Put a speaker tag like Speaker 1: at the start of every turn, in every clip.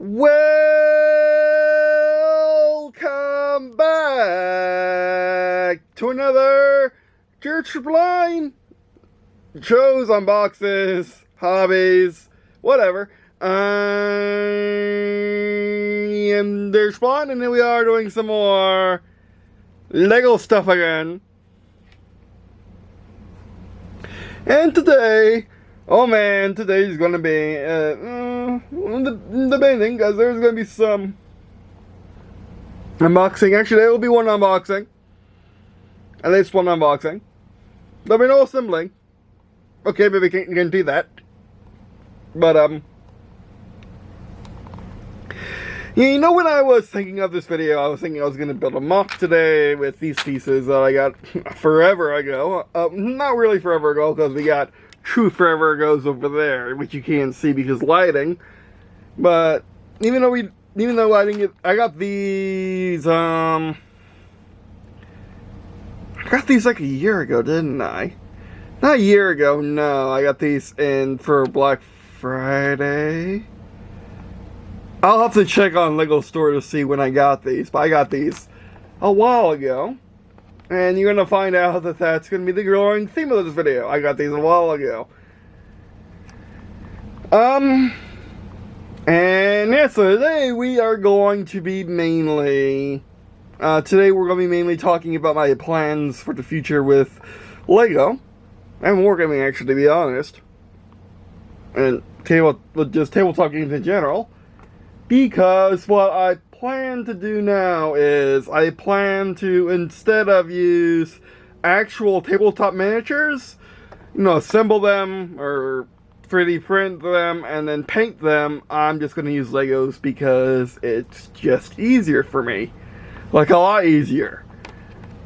Speaker 1: Welcome back to another Church Blind shows, unboxes, hobbies, whatever. I am Church Blind, and here we are doing some more Lego stuff again. And today, oh man, today's gonna be the main thing, because there's gonna be some unboxing. Actually, there will be one unboxing. At least one unboxing. There'll be no assembling. Okay, maybe I can't guarantee that. But, you know, when I was thinking of this video, I was thinking I was going to build a MOC today with these pieces that I got forever ago. Not really forever ago, because we got true forever agos over there, which you can't see because lighting. But even though I didn't get, I got these, I got these like a year ago, didn't I? Not a year ago, no. I got these in for Black Friday. I'll have to check on Lego Store to see when I got these, but I got these a while ago. And you're going to find out that that's going to be the growing theme of this video. I got these a while ago. And yeah, so today we are going to be mainly, today we're going to be mainly talking about my plans for the future with Lego. And wargaming, actually, to be honest. And just tabletop games in general. Because what I plan to do now is I plan to, instead of use actual tabletop miniatures, you know, assemble them or 3D print them and then paint them, I'm just going to use Legos because it's just easier for me. Like, a lot easier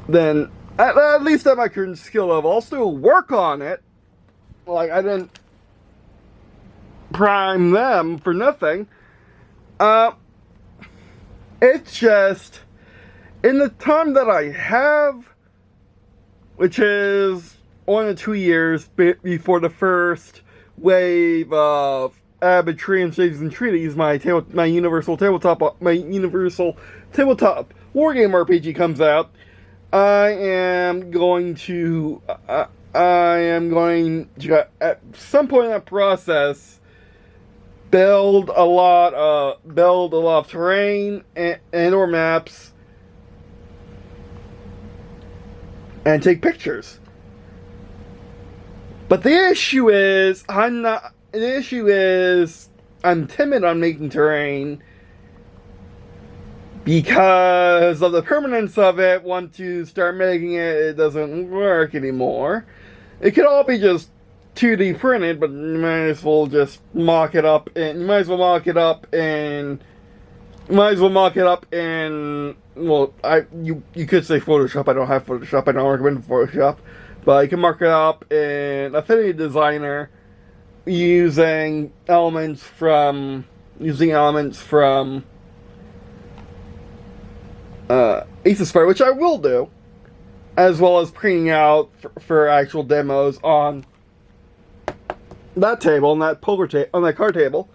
Speaker 1: than, at least at my current skill level. I'll still work on it. Like, I didn't prime them for nothing. It's just, in the time that I have, which is 1 to 2 years before the first wave of Avid Trees and Treaties, my universal tabletop wargame RPG comes out, I am going to at some point in that process build a lot of terrain and or maps and take pictures. But the issue is I'm timid on making terrain because of the permanence of it. Once you start making it, it doesn't work anymore. It could all be just 2D printed, but you might as well just mock it up, and you could say Photoshop. I don't have Photoshop. I don't recommend Photoshop, but you can mark it up in Affinity Designer using elements from Asus, which I will do, as well as printing out for actual demos on that table, on that card table.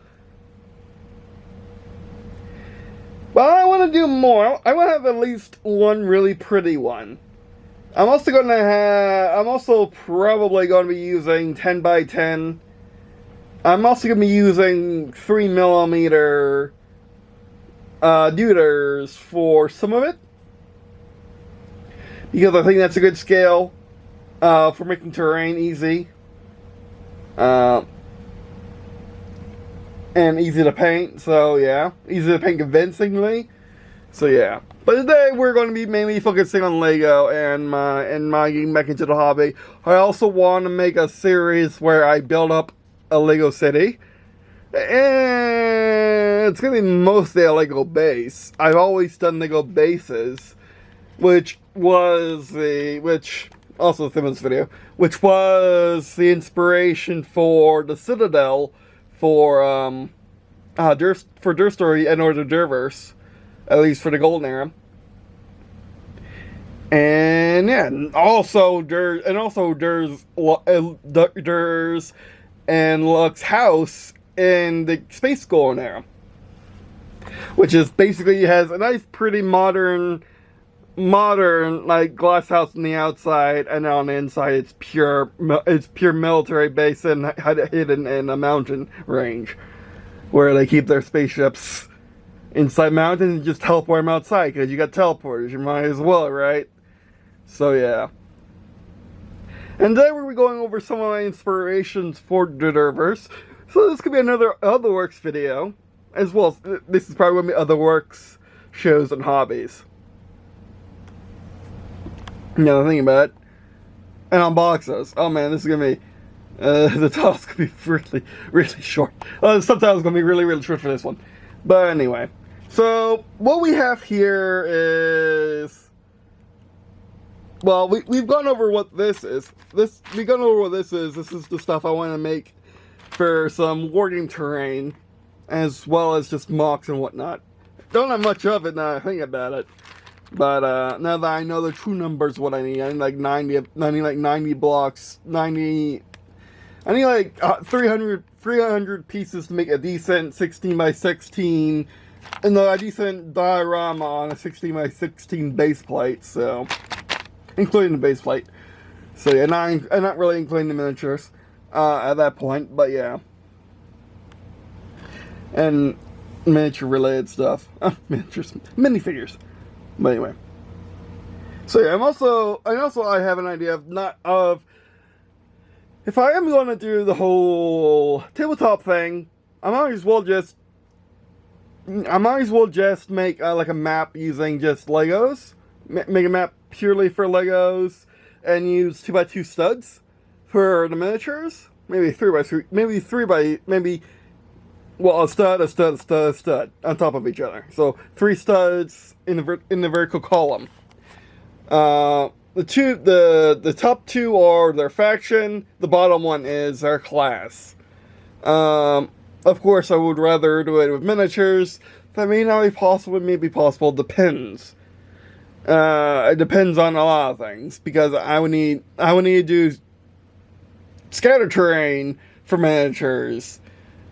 Speaker 1: But I want to do more. I want to have at least one really pretty one. I'm also probably going to be using 10x10. I'm also going to be using 3mm deuters for some of it, because I think that's a good scale for making terrain easy. And easy to paint, so yeah. Easy to paint convincingly, so yeah. But today we're going to be mainly focusing on Lego and my getting back into the hobby. I also want to make a series where I build up a Lego city. And it's going to be mostly a Lego base. I've always done Lego bases, which also the theme of this video, which was the inspiration for the Citadel for Der Story and or the Derverse, at least for the Golden Era. And yeah, also Durs and Lux's house in the Space Golden Era. which is basically, it has a nice, pretty modern like glass house on the outside, and on the inside it's pure military base and hidden in a mountain range where they keep their spaceships inside mountains and just teleport them outside, because you got teleporters, you might as well, right? So yeah. And today we're going over some of my inspirations for the Dervers. So this could be another Other Works video, as well as this is probably going to be Other Works shows and hobbies. Now thinking about it, and Unboxes. Oh man, this is gonna be the title's gonna be really short. The subtitle's gonna be really short for this one. But anyway, so what we have here is, well, we've gone over what this is. We've gone over what this is. This is the stuff I want to make for some wargame terrain, as well as just MOCs and whatnot. Don't have much of it now I think about it. But now that I know the true numbers, what I need like 90 blocks, I need like 300 pieces to make a decent 16 by 16, and a decent diorama on a 16 by 16 base plate. So, including the base plate. So yeah, not really including the miniatures at that point, but yeah, and miniature related stuff, miniatures, minifigures. But anyway, so yeah, I have an idea of if I am going to do the whole tabletop thing, I might as well just make like a map using just Legos, make a map purely for Legos, and use 2x2 studs for the miniatures, maybe 3x3, well, a stud on top of each other. So 3 studs in the vertical column. The top 2 are their faction. The bottom one is their class. Of course, I would rather do it with miniatures. That may not be possible. It may be possible. It depends. It depends on a lot of things, because I would need to do scatter terrain for miniatures,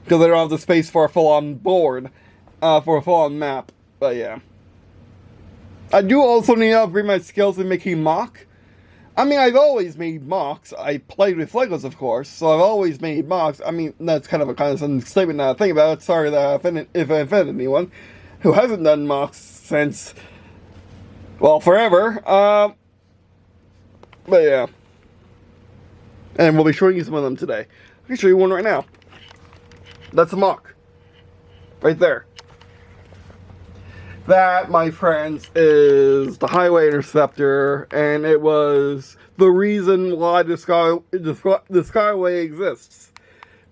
Speaker 1: because I don't have the space for a full-on board, for a full-on map. But yeah, I do also need to upgrade my skills in making MOC. I mean, I've always made MOCs. I played with Legos, of course, so I've always made MOCs. I mean, that's kind of a condescending statement now I think about it. Sorry that if I offended anyone who hasn't done MOCs since, well, forever. But yeah, and we'll be showing you some of them today. I can show you one right now. That's a MOC. Right there. That, my friends, is the Highway Interceptor, and it was the reason why the Skyway exists.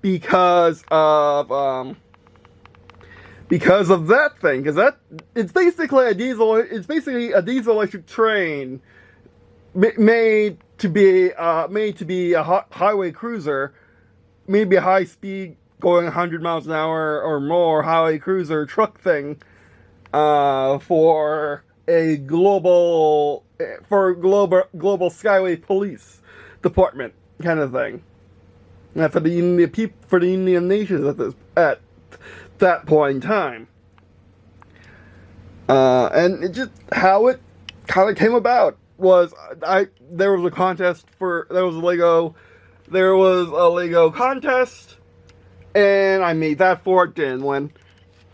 Speaker 1: Because of that thing. Because it's basically a diesel electric train made to be a highway cruiser, maybe a high speed, going 100 miles an hour or more highway cruiser truck thing, for a global Skyway Police Department kind of thing, for the Union Nations at that point in time, and it just how it kind of came about was there was a Lego contest. And I made that for it, didn't win.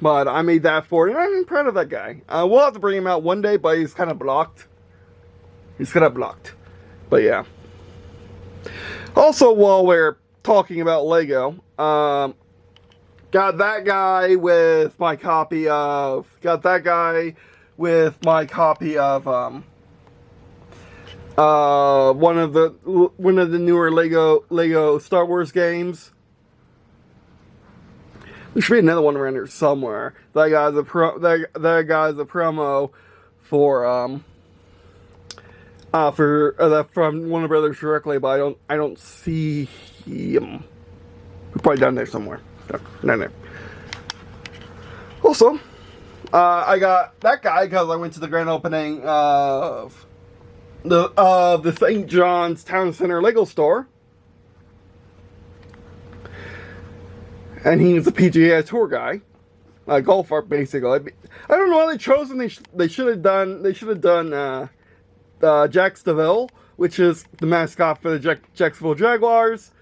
Speaker 1: But I made that for it, and I'm proud of that guy. We'll have to bring him out one day, but he's kind of blocked. But yeah. Also, while we're talking about Lego, got that guy with my copy of one of the newer Lego Star Wars games. There should be another one around here somewhere. That guy's a promo for from Warner Brothers directly, but I don't see him. He's probably down there somewhere. Down there. Also, I got that guy because I went to the grand opening of the St. John's Town Center Lego store. And he was a PGA tour guy. golf art basically. I don't know why they chose, and they should have done Jacksonville, which is the mascot for the Jacksonville Jaguars.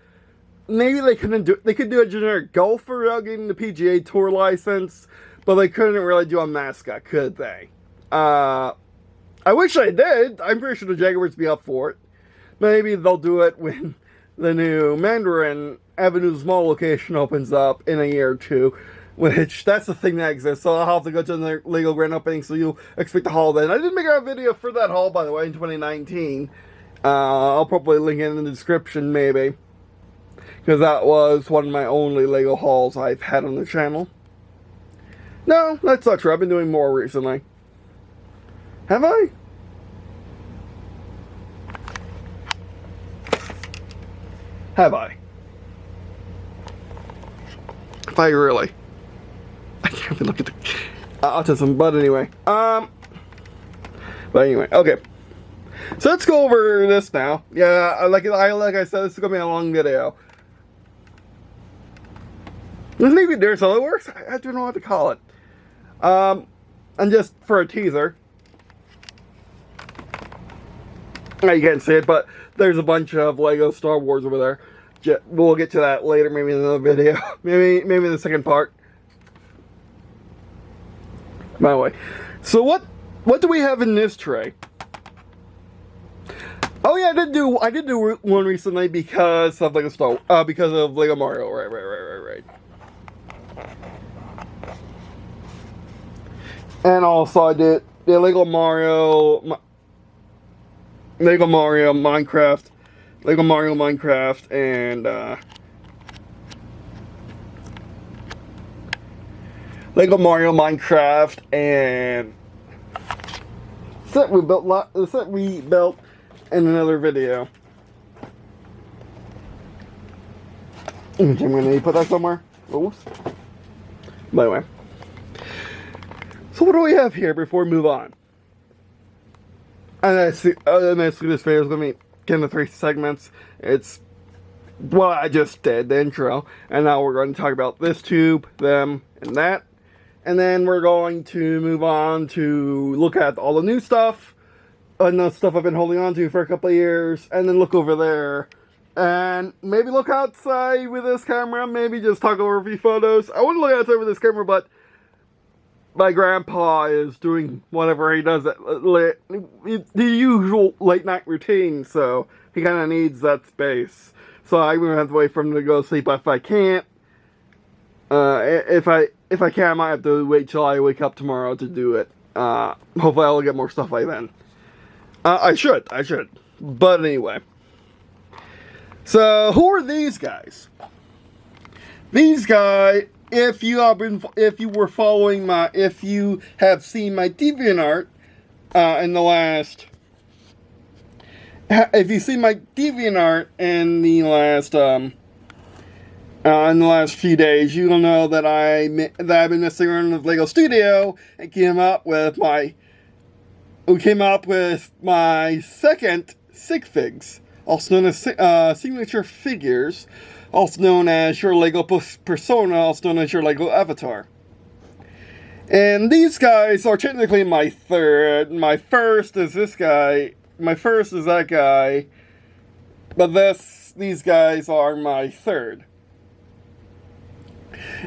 Speaker 1: Maybe they could do a generic golfer without getting the PGA Tour license, but they couldn't really do a mascot, could they? I wish they did. I'm pretty sure the Jaguars would be up for it. Maybe they'll do it when the new Mandarin Avenue's Mall location opens up in a year or two, which that's the thing that exists. So I'll have to go to the Lego grand opening, so you'll expect the haul then. I did make a video for that haul, by the way, in 2019. I'll probably link it in the description, maybe, because that was one of my only Lego hauls I've had on the channel. No, that's not true. I've been doing more recently. Have I? Have I? If I really? I can't even look at the autism, but anyway. But anyway, okay. So let's go over this now. Yeah, like I said, this is gonna be a long video. Maybe there's SolidWorks. I don't know what to call it. And just for a teaser. You can't see it, but there's a bunch of Lego Star Wars over there. We'll get to that later, maybe in another video. maybe in the second part. By the way, so what do we have in this tray? Oh yeah, I did do one recently because of because of Lego Mario. Right. And also I did the Lego Mario Minecraft, and Lego Mario Minecraft and set we built in another video. I'm gonna need to put that somewhere. Oops. By the way. So what do we have here before we move on? And this video is going to be in the 3 segments. It's what I just did, the intro. And now we're going to talk about this tube, them, and that. And then we're going to move on to look at all the new stuff. And the stuff I've been holding on to for a couple of years. And then look over there. And maybe look outside with this camera. Maybe just talk over a few photos. I wouldn't look outside with this camera, but my grandpa is doing whatever he does, the usual late night routine, so he kind of needs that space. So I'm gonna have to wait for him to go sleep. But if I can't, if I can, I might have to wait till I wake up tomorrow to do it. Hopefully, I'll get more stuff by then. I should. But anyway, so who are these guys? These guys. If you have seen my DeviantArt in the last, few days, you'll know that I've been messing around with Lego Studio and came up with my second Sigfigs, also known as signature figures, also known as your Lego persona, also known as your Lego avatar. And these guys are technically my third. My first is this guy. My first is that guy. But these guys are my third.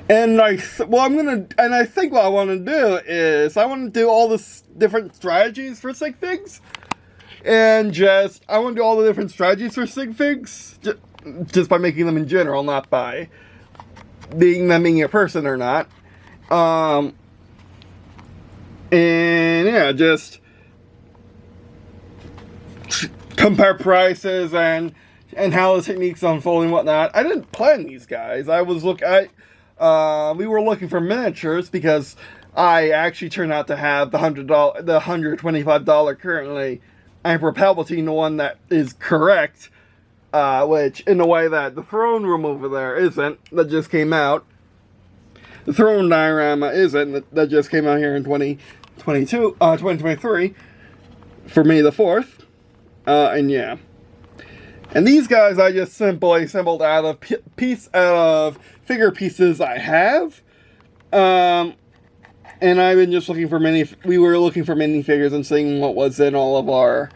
Speaker 1: And I think what I want to do is I want to do all the different strategies for Sigfigs. And I want to do all the different strategies for Sigfigs. Just by making them in general, not by being a person or not. And yeah, just compare prices and how the techniques unfold and whatnot. I didn't plan these guys. We were looking for miniatures because I actually turned out to have the $125 currently Emperor Palpatine, the one that is correct. Which, in a way that the throne room over there isn't, that just came out. The throne diorama isn't, that just came out here in 2023, for May the 4th, and yeah. And these guys I just simply assembled out of figure pieces I have. And I've been just looking for we were looking for minifigures and seeing what was in all of our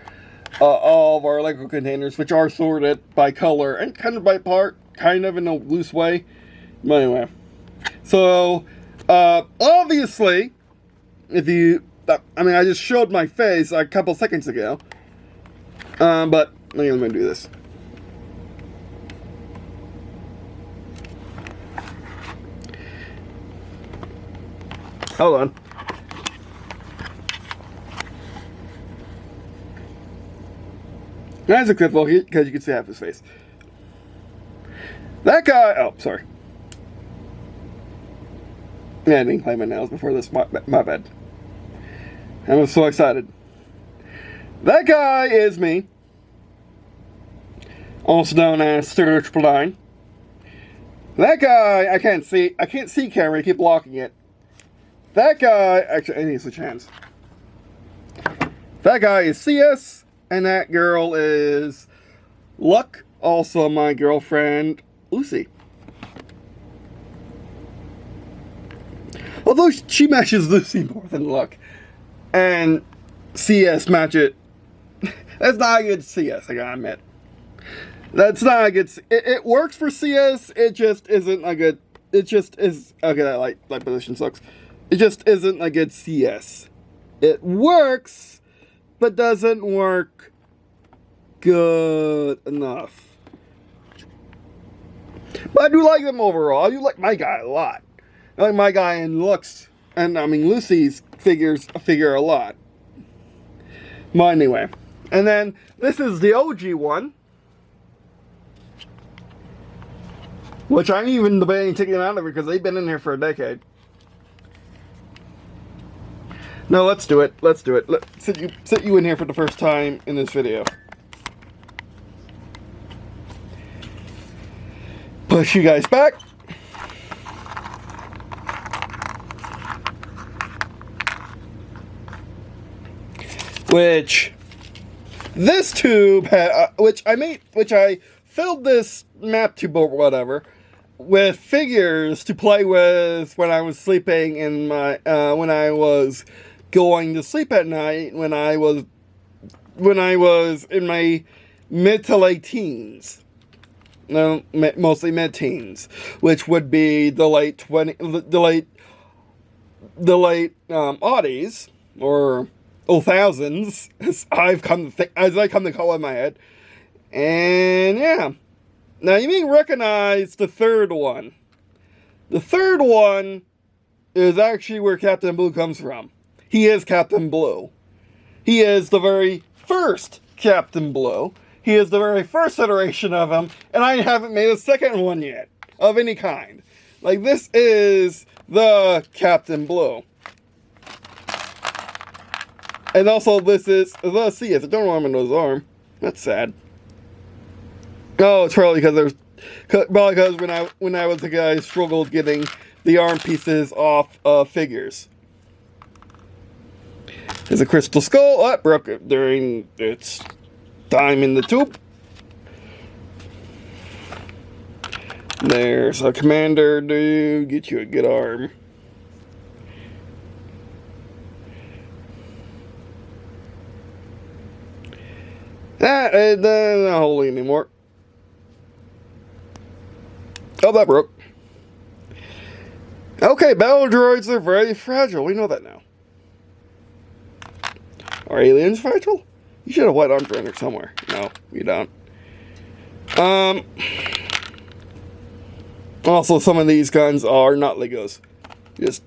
Speaker 1: Lego containers, which are sorted by color and kind of by part, kind of in a loose way. But anyway, so obviously, if you, I mean, I just showed my face a couple seconds ago, but let me do this. Hold on. That's a clip because you can see half his face. That guy. Oh, sorry. Yeah, I didn't clean my nails before this. My bad. I was so excited. That guy is me, also known as Search Blind. That guy, I can't see camera. I keep blocking it. That guy, actually, I need to switch hands. That guy is CS, and that girl is Luck, also my girlfriend, Lucy. Although she matches Lucy more than Luck, and CS match it. That's not a good CS, I gotta admit. That's not a good. It works for CS. It just isn't a good. It just is. Okay, that light position sucks. It just isn't a good CS. It works, but doesn't work good enough. But I do like them overall. I do like my guy a lot. I like my guy and looks, and I mean Lucy's figure a lot. But anyway, and then this is the OG one, which I'm even debating taking out of it because they've been in here for a decade. No, let's do it. Let's do it. Let's sit you in here for the first time in this video. Push you guys back. Which this tube had, which I filled this map tube or whatever with figures to play with when I was sleeping in my when I was going to sleep at night when I was in my mid to late teens. No, mostly mid-teens, which would be the late aughties or 2000s, as I come to call it in my head. And yeah, now you may recognize the third one. The third one is actually where Captain Blue comes from. He is Captain Blue. He is the very first Captain Blue. He is the very first iteration of him, and I haven't made a second one yet, of any kind. Like, this is the Captain Blue. And also, this is the CS. I don't know him in his arm. That's sad. Oh, it's probably because when I was a guy, I struggled getting the arm pieces off figures. There's a crystal skull. Oh, it broke it during its time in the tube. There's a commander to get you a good arm. That is not holding anymore. Oh, that broke. Okay, battle droids are very fragile. We know that now. Are aliens fragile? You should have white arms around here somewhere. No, you don't. Also, some of these guns are not Legos. Just...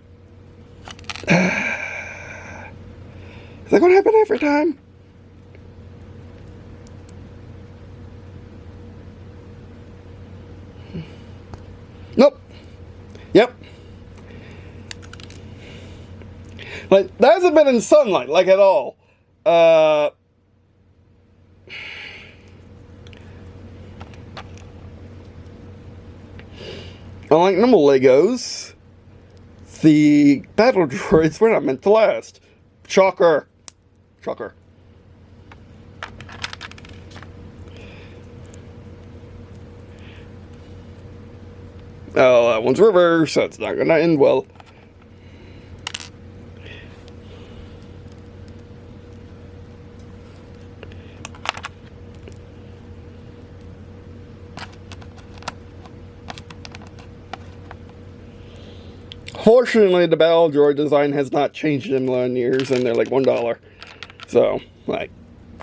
Speaker 1: is that going to happen every time? Nope. Yep. Like, that hasn't been in sunlight, like, at all. Unlike normal Legos, the battle droids were not meant to last. Shocker. Shocker. Oh, that one's reverse. That's not gonna end well. Fortunately, the Battle Droid design has not changed in a million years, and they're like $1. So, like,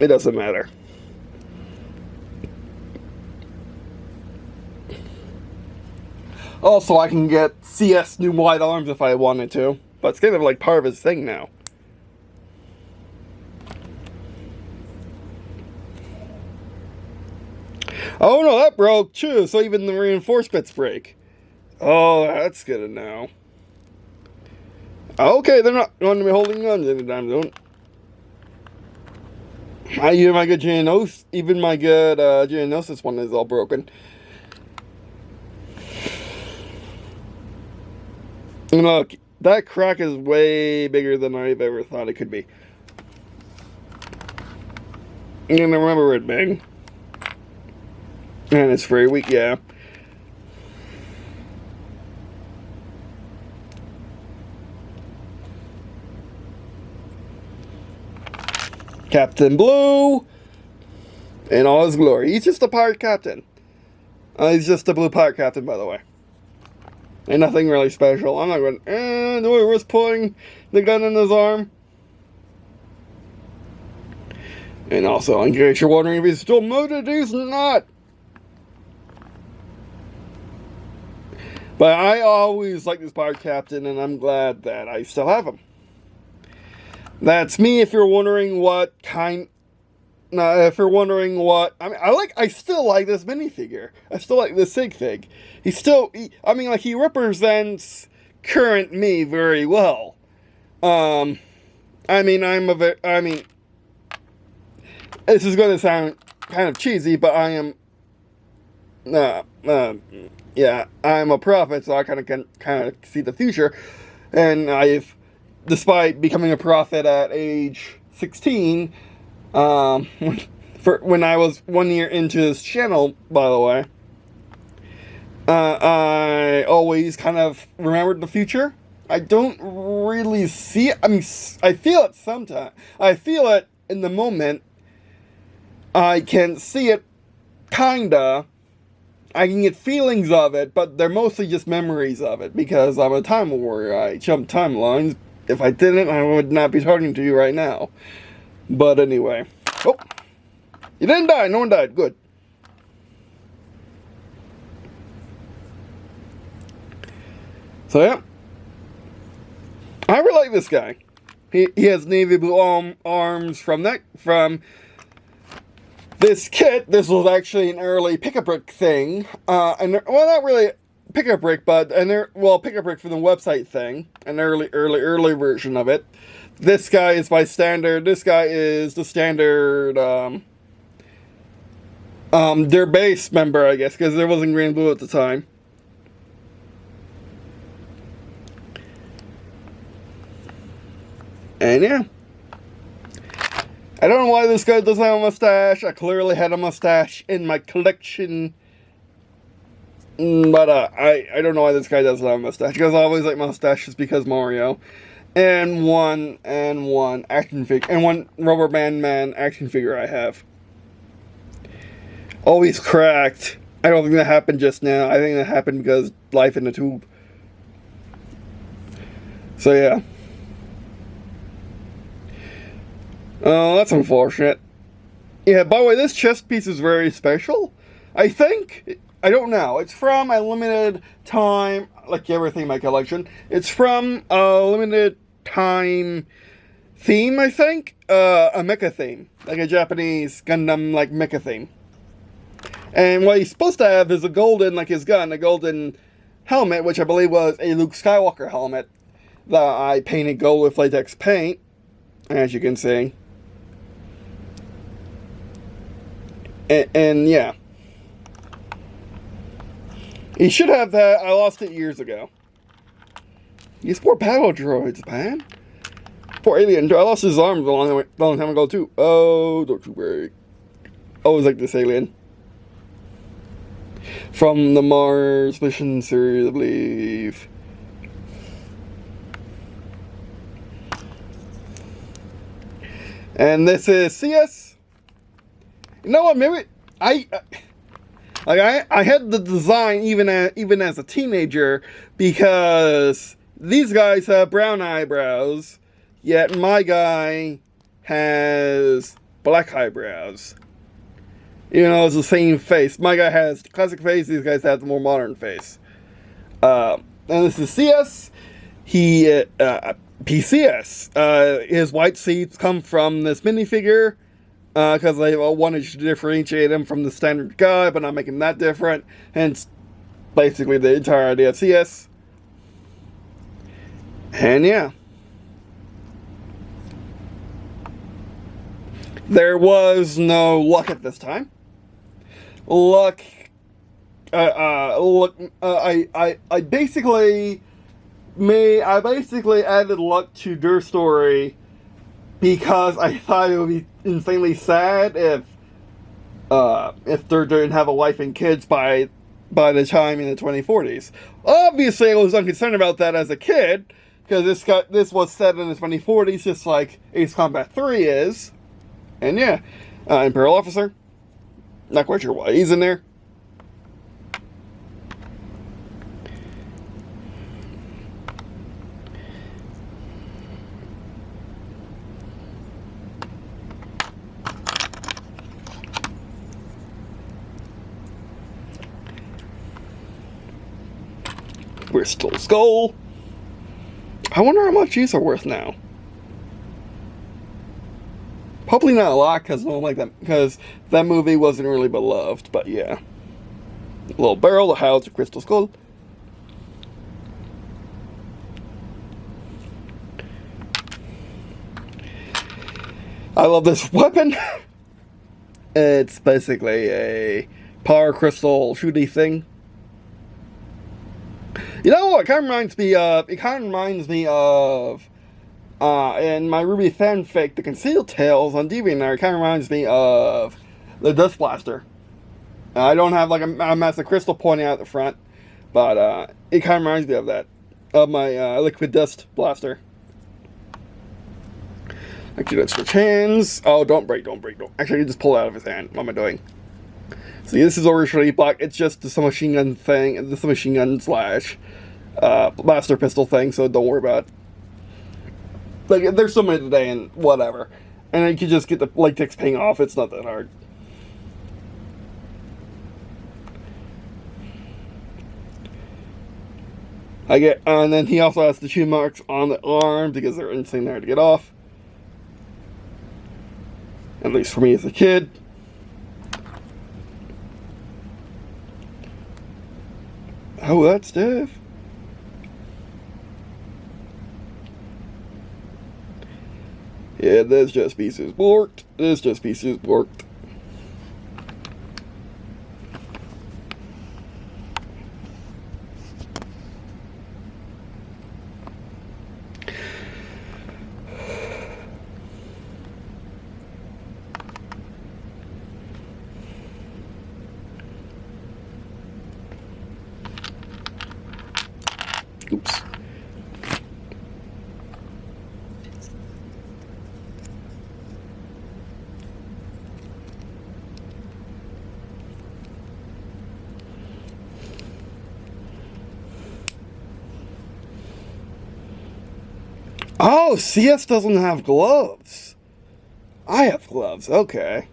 Speaker 1: it doesn't matter. Also, I can get CS new wide arms if I wanted to, but it's kind of like part of his thing now. Oh no, that broke too, so even the reinforcements break. Oh, that's good to know. Okay, they're not going to be holding guns anytime soon. Even my good Geonosis one is all broken. Look, that crack is way bigger than I've ever thought it could be. And remember it, bang. And it's very weak, yeah. Captain Blue in all his glory. He's just a pirate captain. He's just a blue pirate captain, by the way. Ain't nothing really special. I'm not going, do I risk pulling the gun in his arm? And also, in case you're wondering if he's still modded, he's not. But I always like this pirate captain, and I'm glad that I still have him. That's me. If you're wondering what kind, if you're wondering what, I still like this minifigure. I still like this Sigfig. He represents current me very well. This is going to sound kind of cheesy, but I am, I'm a prophet, so I kind of see the future, and despite becoming a prophet at age 16, when I was 1 year into this channel, by the way, I always kind of remembered the future. I don't really see it. I feel it sometimes. I feel it in the moment. I can see it, kinda. I can get feelings of it, but they're mostly just memories of it, because I'm a time warrior. I jump timelines. If I didn't, I would not be talking to you right now. But anyway. Oh! You didn't die! No one died. Good. So, yeah. I really like this guy. He has navy blue arms from this kit. This was actually an early pick-a-brick thing. Not really pick-a-brick, but pick-a-brick for the website thing. An early version of it. This guy is my standard. This guy is the standard, their base member, I guess, because there wasn't green and blue at the time. And yeah. I don't know why this guy doesn't have a mustache. I clearly had a mustache in my collection. But I don't know why this guy doesn't have a mustache. Because I always like mustaches because Mario. And one action figure. And one Rubber Band Man action figure I have. Always cracked. I don't think that happened just now. I think that happened because life in the tube. So yeah. Oh, that's unfortunate. Yeah, by the way, this chest piece is very special. I don't know. It's from a limited time, like everything in my collection. It's from a limited time theme, I think. A mecha theme. Like a Japanese Gundam, like, mecha theme. And what he's supposed to have is a golden, like his gun, a golden helmet, which I believe was a Luke Skywalker helmet that I painted gold with latex paint, as you can see. And yeah. He should have that. I lost it years ago. These poor battle droids, man. Poor alien. I lost his arms a long time ago, too. Oh, don't you worry. Always like this alien. From the Mars mission series, I believe. And this is CS. You know what? Maybe I had the design even as a teenager because these guys have brown eyebrows, yet my guy has black eyebrows. You know, it's the same face. My guy has the classic face, these guys have the more modern face. And this is CS. He, PCS. His white seats come from this minifigure, because I wanted to differentiate him from the standard guy, but not make him that different. Hence, basically the entire idea of CS. And yeah. There was no luck at this time. Luck. I basically added luck to their story because I thought it would be insanely sad if they didn't have a wife and kids by the time in the 2040s. Obviously, I was unconcerned about that as a kid because this was set in the 2040s, just like Ace Combat 3 is. And yeah, Imperial Officer. Not quite sure why he's in there. Crystal Skull. I wonder how much these are worth now. Probably not a lot because I don't like that, because that movie wasn't really beloved. But yeah, a little barrel to house a Crystal Skull. I love this weapon. It's basically a power crystal shooty thing. You know what? It kind of reminds me of. In my Ruby fanfic, the Concealed Tales on DeviantArt, kind of reminds me of the Dust Blaster. I don't have like a massive crystal pointing out the front, but it kind of reminds me of that, of my Liquid Dust Blaster. Actually, let's switch hands. Oh, don't break. Actually, just pull it out of his hand. What am I doing? See, this is originally black. It's just the submachine gun thing, the submachine gun slash blaster pistol thing, so don't worry about it. Like, there's so many today and whatever. And then you can just get the latex paint off. It's not that hard. And then he also has the chew marks on the arm because they're insane there to get off. At least for me as a kid. Oh, that's stiff. Yeah, this just pieces borked. This just pieces borked. Oops. Oh, CS doesn't have gloves. I have gloves. Okay.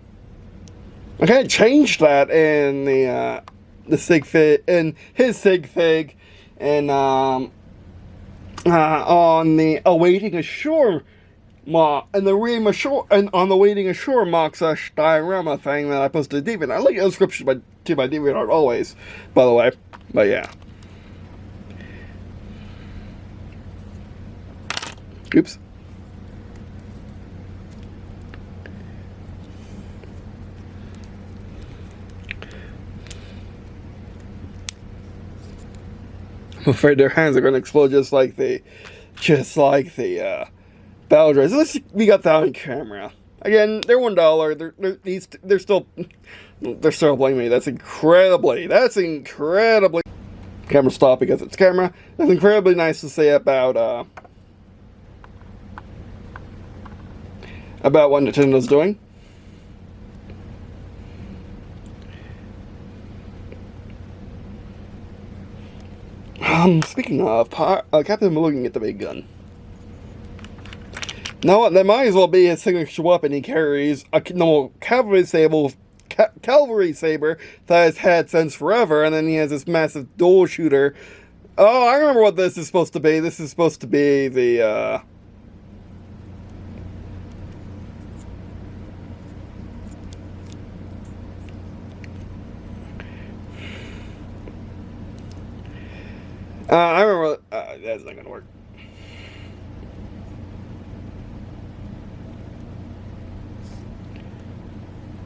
Speaker 1: I kind of changed that in the Sigfig, in his Sigfig, and on the Awaiting Ashore mock, and the Ream Ashore, and on the Waiting Ashore mock / diorama thing that I posted to Deviant. I like inscriptions to my DeviantArt always, by the way. But yeah. Oops. I'm afraid their hands are going to explode just like the battle droids. We got that on camera. Again, they're $1. They're still blaming me. That's incredibly. Camera stop because it's camera. That's incredibly nice to say about what Nintendo's doing. Speaking of, Captain looking at the big gun. Now, that might as well be his signature weapon. He carries a normal cavalry saber that has had since forever, and then he has this massive dual shooter. Oh, I remember what this is supposed to be. This is supposed to be the, I remember, that's not gonna work.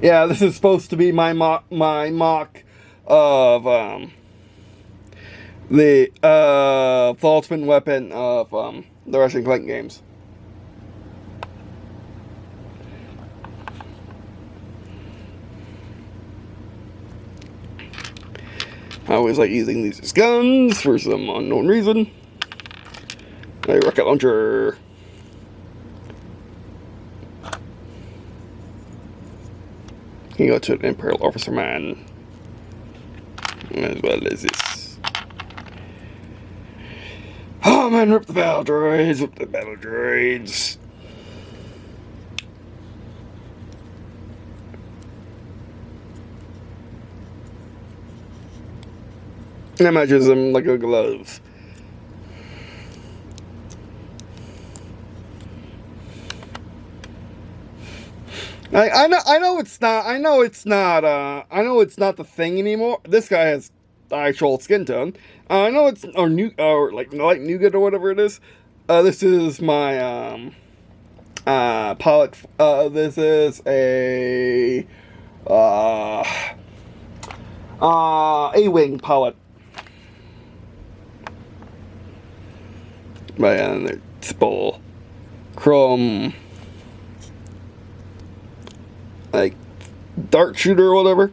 Speaker 1: Yeah, this is supposed to be my mock of, the, ultimate weapon of, the Russian Clank games. I always like using these as guns for some unknown reason. A rocket launcher. You go to an Imperial Officer Man. As well as this. Oh man, rip the battle droids, rip the battle droids. That matches them like a glove. I know it's not the thing anymore. This guy has actual skin tone. I know it's like light nougat or whatever it is. This is my palette. This is a A-wing palette. And it's bull chrome, like dart shooter or whatever.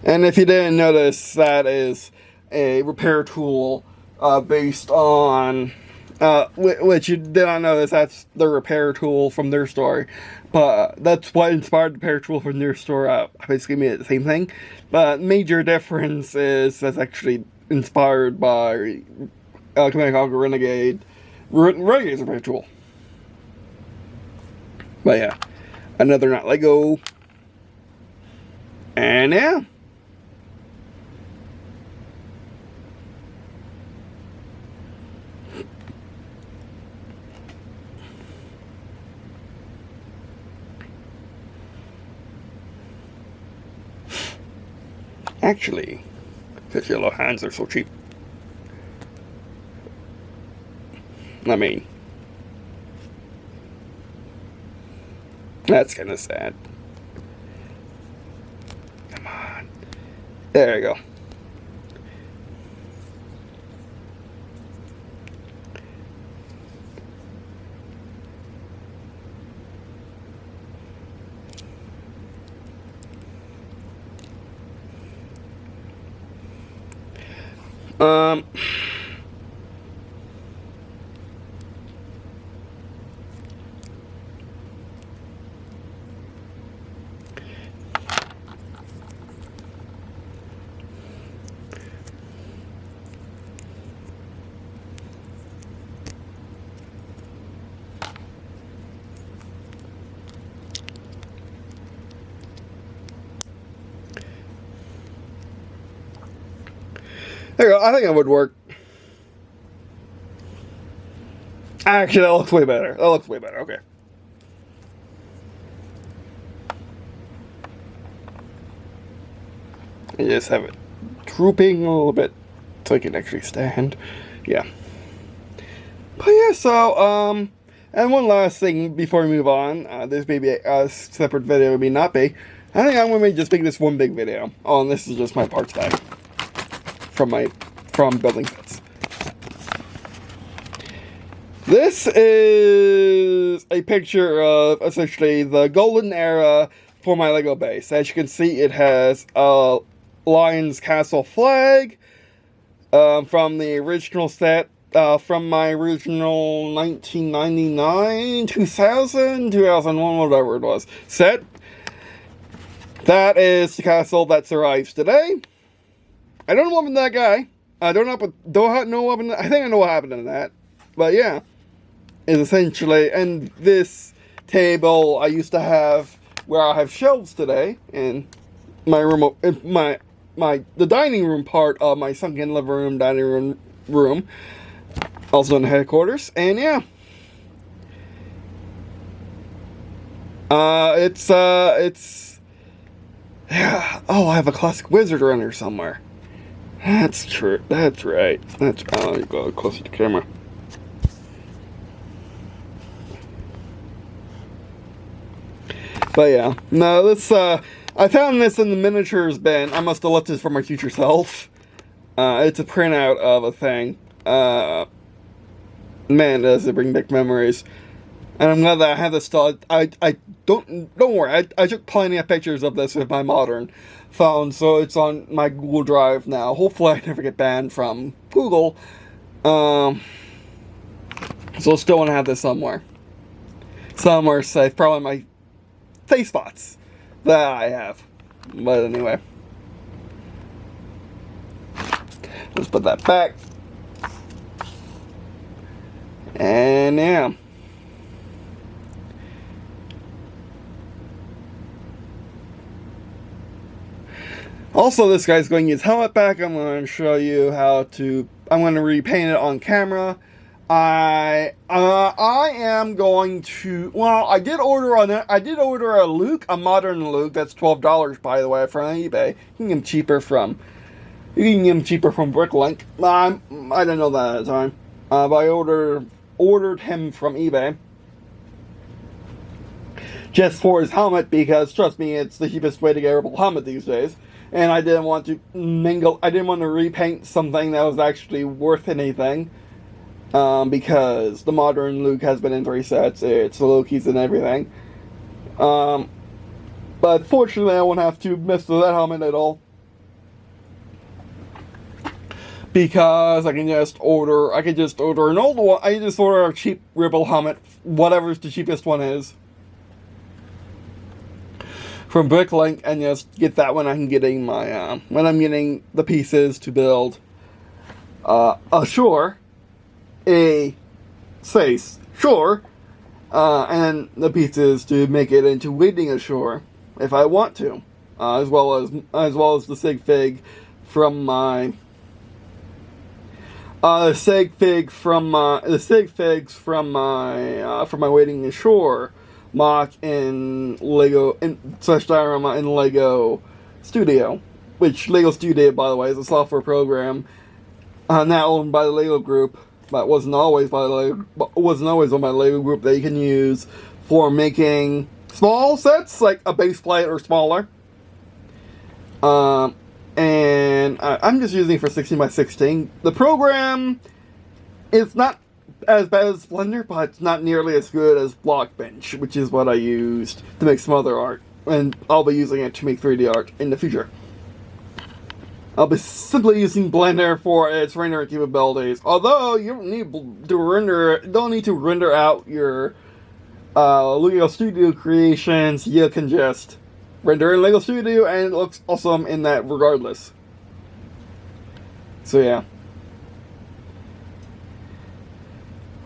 Speaker 1: And if you didn't notice, that is a repair tool based on which you did not notice. That's the repair tool from their story, but that's what inspired the repair tool from their store. Basically made it the same thing, but major difference is that's actually inspired by Command & Conquer Renegade. Renegade's a repair tool. But yeah, another not Lego. And yeah. Actually, because yellow hands are so cheap. I mean, that's kind of sad. Come on. There you go. There you go. I think that would work. Actually, that looks way better. That looks way better. Okay. I just have it drooping a little bit so I can actually stand. Yeah. But yeah, so, and one last thing before we move on. This may be a separate video, may not be. I think I'm going to just make this one big video. Oh, and this is just my parts bag from building sets. This is a picture of essentially the golden era for my Lego base. As you can see, it has a Lion's Castle flag from the original set, from my original 1999, 2000, 2001, whatever it was, set. That is the castle that survives today. I don't know more than that guy. I don't know what happened. I think I know what happened in that, but yeah, is essentially. And this table I used to have where I have shelves today in my room, in the dining room part of my sunken living room, dining room, also in the headquarters. And yeah, yeah. Oh, I have a classic wizard runner somewhere. That's true. That's right. That's. Oh, you go closer to the camera. But yeah, no, this. I found this in the miniatures bin. I must have left this for my future self. It's a printout of a thing. Man, does it bring back memories. And I'm glad that I have this still. Don't worry. I took plenty of pictures of this with my modern phone, so it's on my Google Drive now. Hopefully, I never get banned from Google. So I still want to have this somewhere safe. Probably my safe spots that I have. But anyway, let's put that back. And yeah. Also, this guy's going to use helmet back. I'm going to show you how to. I'm going to repaint it on camera. I am going to. Well, I did order a Luke, a modern Luke. That's $12, by the way, from eBay. You can get them cheaper from. You can get them cheaper from Bricklink. I didn't know that at the time, but I ordered him from eBay just for his helmet because, trust me, it's the cheapest way to get a rebel helmet these days. And I didn't want to I didn't want to repaint something that was actually worth anything. Because the modern Luke has been in 3 sets. It's the Lokis and everything. But fortunately, I won't have to mess with that helmet at all. Because I can just order an old one. I can just order a cheap Rebel helmet, whatever the cheapest one is, from Bricklink, and just get that when I'm getting my when I'm getting the pieces to build a shore, a face shore, and the pieces to make it into wading ashore if I want to, as well as the Sigfig from my Sigfigs from my wading ashore mock in Lego slash diorama in Lego Studio, which Lego Studio, by the way, is a software program now owned by the Lego Group, but wasn't always owned by the Lego Group, that you can use for making small sets like a base plate or smaller. And I'm just using it for 16 by 16. The program is not as bad as Blender, but it's not nearly as good as Blockbench, which is what I used to make some other art, and I'll be using it to make 3D art in the future. I'll be simply using Blender for its rendering capabilities, although you don't need to render out your Lego Studio creations. You can just render in Lego Studio, and it looks awesome in that regardless. So yeah.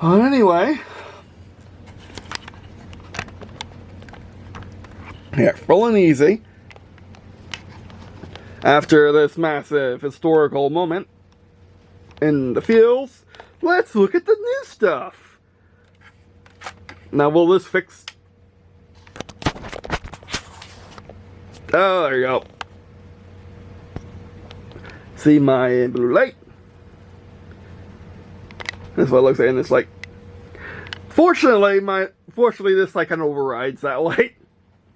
Speaker 1: Anyway, yeah, full and easy. After this massive historical moment in the fields, let's look at the new stuff. Now, will this fix? Oh, there you go. See my blue light? That's what it looks like in this light. Fortunately, this light kind of overrides that light,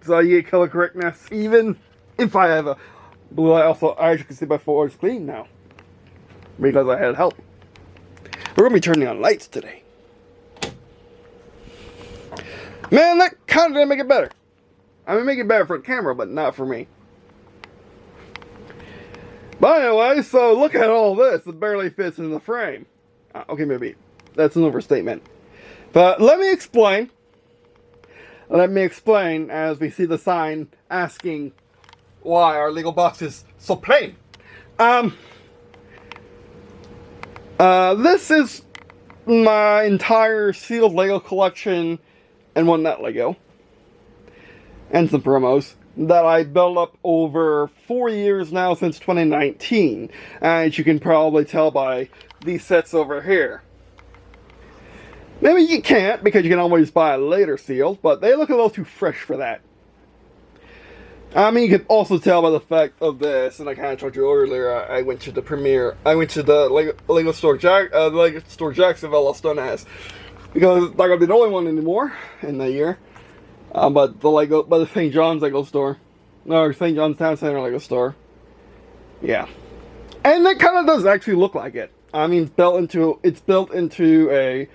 Speaker 1: so you get color correctness even if I have a blue light. Also, as you can see, my floor is clean now because I had help. We're gonna be turning on lights today. Man, that kind of didn't make it better. I mean, make it better for the camera, but not for me. But anyway, so look at all this. It barely fits in the frame. Okay, maybe that's an overstatement. But let me explain. Let me explain as we see the sign asking why our Lego box is so plain. This is my entire sealed Lego collection and one net Lego. And some promos that I built up over 4 years now since 2019. As you can probably tell by these sets over here. Maybe you can't because you can always buy later seals, but they look a little too fresh for that. I mean, you can also tell by the fact of this, and I kind of told you earlier, I went to the premiere, I went to the Lego Store Jacksonville, Los Dones, because it's not going to be the only one anymore in the year, but the St. John's Lego Store, or St. John's Town Center Lego Store, yeah, and it kind of does actually look like it. I mean, it's built into a,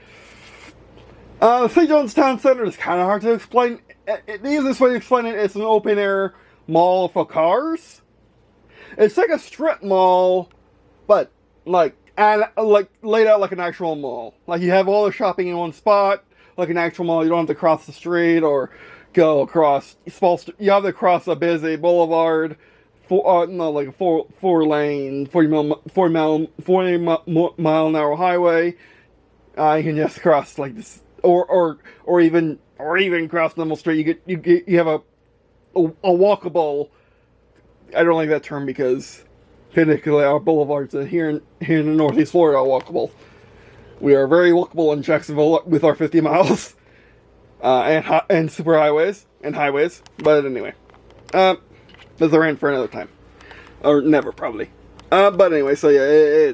Speaker 1: St. John's Town Center is kind of hard to explain. The easiest way to explain it is an open-air mall for cars. It's like a strip mall, but like laid out like an actual mall. Like you have all the shopping in one spot, like an actual mall. You don't have to cross the street or go across you have to cross a busy boulevard, like a four lane, 40 mile an hour highway. You can just cross like this, or even cross normal street. You have a walkable. I don't like that term because particularly our boulevards here in the Northeast Florida are walkable. We are very walkable in Jacksonville with our 50 miles and super highways and highways. But anyway, that's a rant for another time, or never probably. But anyway, so yeah,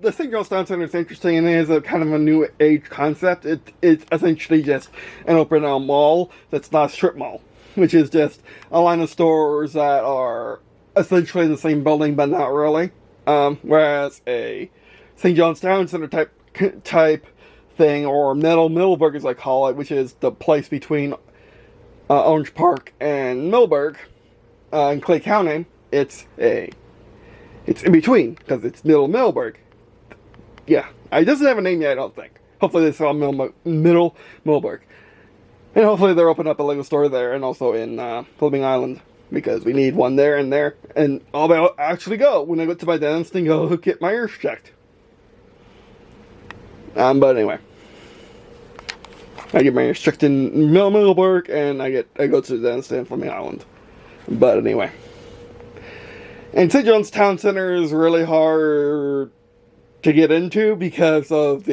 Speaker 1: the St. John's Town Center is interesting, and it is a kind of a new age concept. It's essentially just an open mall that's not a strip mall, which is just a line of stores that are essentially in the same building, but not really. Whereas a St. John's Town Center type thing, or Middleburg as I call it, which is the place between Orange Park and Middleburg in Clay County, it's in between because it's Middleburg. Yeah, it doesn't have a name yet, I don't think. Hopefully they sell Middleburg. And hopefully they'll open up a Lego store there and also in Fleming Island. Because we need one there. And I'll actually go when I go to my dentist and go get my ears checked. But anyway. I get my ears checked in Middleburg and I go to the dentist in Fleming Island. But anyway. And St. John's Town Center is really hard to get into because of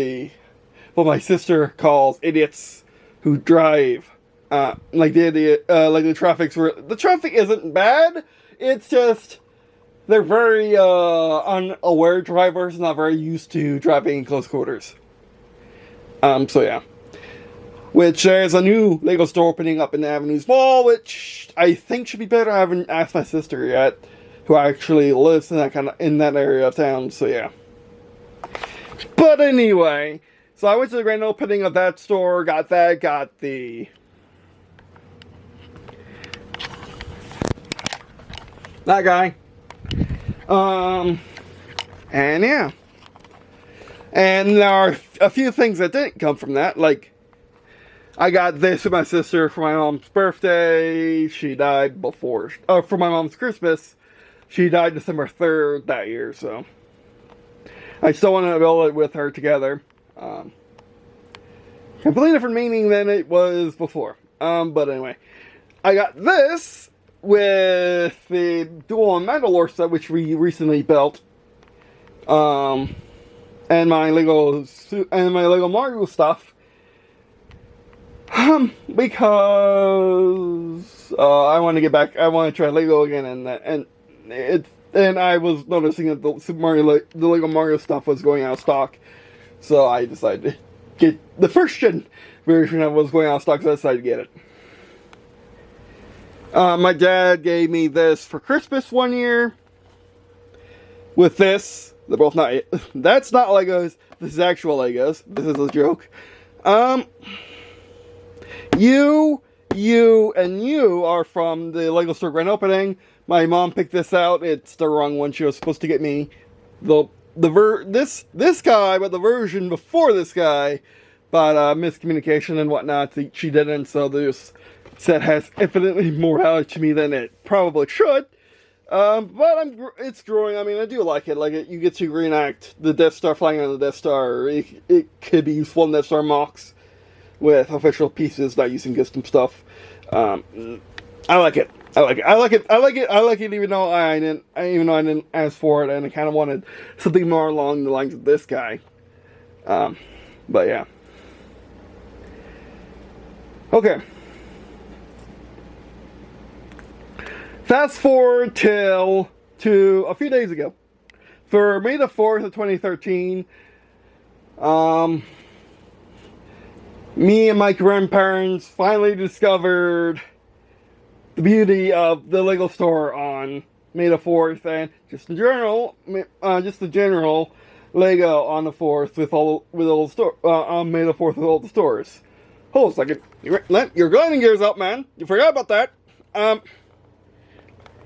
Speaker 1: what my sister calls idiots who drive like the idiot, like the traffic isn't bad. It's just they're very unaware drivers, not very used to driving in close quarters. So yeah. Which there's a new Lego store opening up in the Avenues Mall, which I think should be better. I haven't asked my sister yet, who actually lives in that area of town. So yeah. But anyway, so I went to the grand opening of that store, got the that guy. And yeah. And there are a few things that didn't come from that, like I got this for my sister for my mom's birthday. She died for my mom's Christmas. She died December 3rd that year, so I still want to build it with her together. Completely different meaning than it was before. But anyway, I got this with the Dual Mandalore set, which we recently built. And my Lego Mario stuff. Because I want to get back. I want to try Lego again, and I was noticing that the Lego Mario stuff was going out of stock, so I decided to get the first gen version that was going out of stock. So I decided to get it. My dad gave me this for Christmas one year. With this, they're both not. That's not Legos. This is actual Legos. This is a joke. You, and you are from the Lego store grand opening. My mom picked this out. It's the wrong one. She was supposed to get me this guy, but the version before this guy. But miscommunication and whatnot, she didn't. So this set has infinitely more value to me than it probably should. But it's growing. I mean, I do like it. Like, you get to reenact the Death Star flying on the Death Star. It could be useful in Death Star MOCs with official pieces, not using custom stuff. I like it. I like it. I like it. I like it. I like it. Even though I didn't ask for it, and I kind of wanted something more along the lines of this guy. But yeah. Okay. Fast forward to a few days ago. For May the 4th of 2013, me and my grandparents finally discovered the beauty of the Lego store on May the 4th, and just the general Lego on the 4th with all the store on May the 4th with all the stores. Hold a second, your landing gear's up, man. You forgot about that.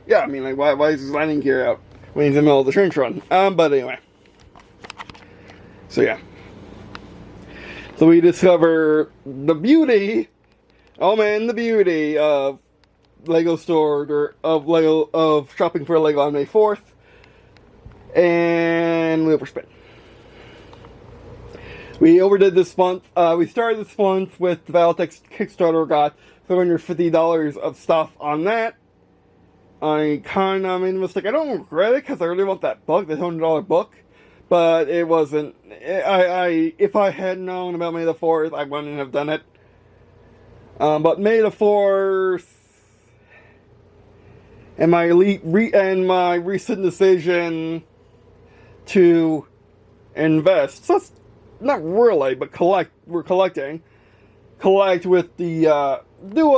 Speaker 1: Yeah, I mean, like, why is his landing gear out when he's in the middle of the trench run? But anyway. So yeah. So we discover the beauty, oh man, the beauty of Lego store, of shopping for Lego on May 4th. And we overspent. We overdid this month. We started this month with the Battletech Kickstarter, got $350 of stuff on that. I kind of made a mistake. I don't regret it because I really want that book, the $200 book. But it wasn't. If I had known about May the 4th, I wouldn't have done it. But May the 4th and my recent decision to invest. So that's not really, but collect. We're collecting. Collect with the do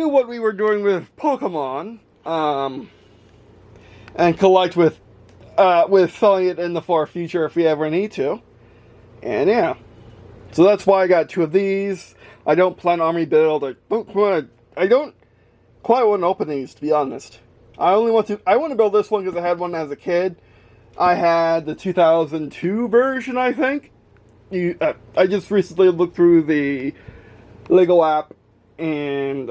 Speaker 1: what we were doing with Pokemon. And collect with selling it in the far future if we ever need to. And yeah. So that's why I got two of these. I don't plan on rebuild. I don't quite want to open these, to be honest. I want to build this one because I had one as a kid. I had the 2002 version, I think. I just recently looked through the Lego app, and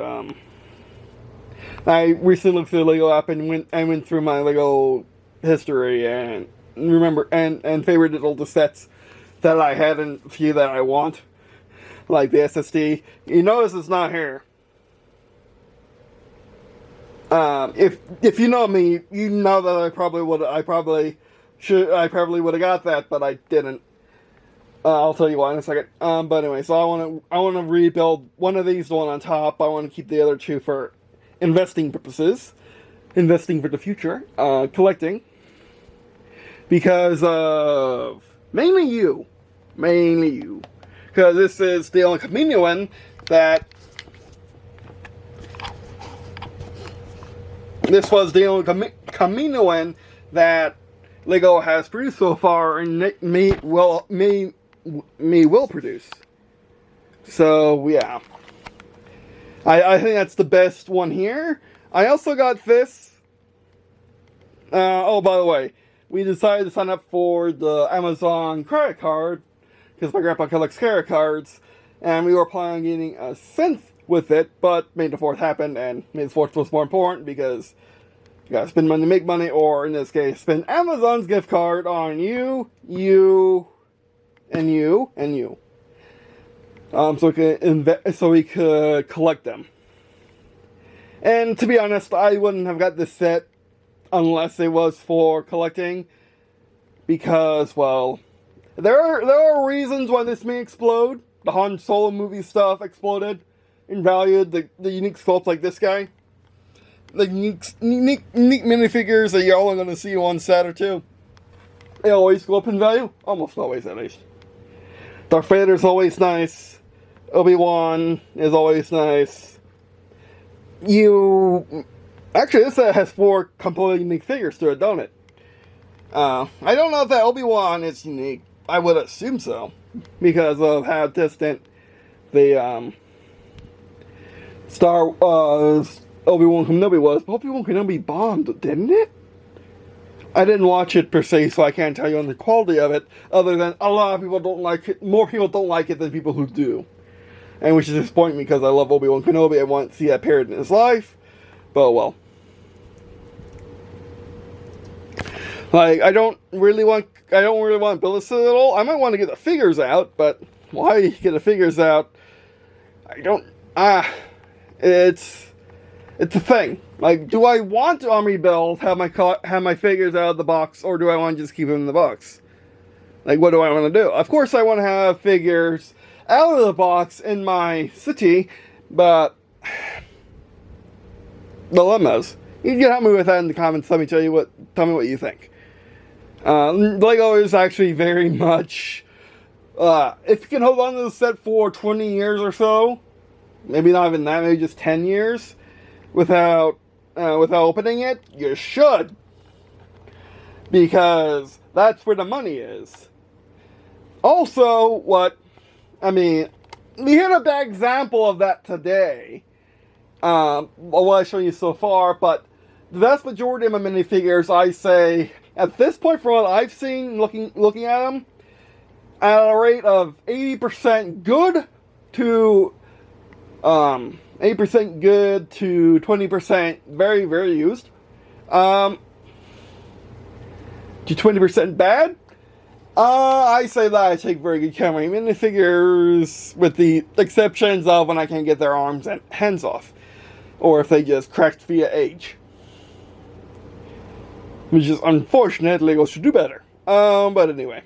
Speaker 1: I recently looked through the Lego app and went through my Lego history and remember and favorited all the sets that I had and a few that I want, like the SSD. You notice it's not here. If you know me, you know that I probably would have got that, but I didn't. I'll tell you why in a second. But anyway, so I want to rebuild one of these, the one on top. I want to keep the other two for investing purposes, investing for the future, collecting, because of mainly you, because this is the only convenient one that. This was the only convenient one that Lego has produced so far, and may will produce. So yeah, I think that's the best one here. I also got this. Oh, by the way, we decided to sign up for the Amazon credit card because my grandpa collects credit cards, and we were planning on getting a synth with it, but May the 4th happened, and May the 4th was more important because you gotta spend money to make money, or in this case, spend Amazon's gift card on you, and you. So we could collect them. And to be honest, I wouldn't have got this set unless it was for collecting, because, well, there are reasons why this may explode. The Han Solo movie stuff exploded in value. The unique sculpts like this guy, the unique minifigures that y'all are going to see one set or two, they always go up in value. Almost always, at least. Darth Vader's always nice. Obi-Wan is always nice. Actually, this set has 4 completely unique figures to it, don't it? I don't know if that Obi-Wan is unique. I would assume so, because of how distant the Obi-Wan Kenobi was. But Obi-Wan Kenobi bombed, didn't it? I didn't watch it per se, so I can't tell you on the quality of it, other than a lot of people don't like it. More people don't like it than people who do. And which is disappointing because I love Obi-Wan Kenobi. I want to see that period in his life. But well. Like, I don't really want to build a citadel. I might want to get the figures out, but why get the figures out? I don't. It's a thing. Like, do I want to rebuild, have my figures out of the box, or do I want to just keep them in the box? Like, what do I want to do? Of course, I want to have figures out of the box in my city, but dilemmas. You can help me with that in the comments. Tell me what you think. Lego is actually very much. If you can hold on to the set for 20 years or so, maybe not even that, maybe just 10 years, without opening it, you should, because that's where the money is. Also, we had a bad example of that today. What I've shown you so far, but the vast majority of my minifigures, I say, at this point, from what I've seen, looking at them, at a rate of 80% good to 80% good to 20% very, very used, to 20% bad. I say that I take very good care of my minifigures, with the exceptions of when I can't get their arms and hands off, or if they just cracked via age, which is unfortunate. Lego should do better. But anyway.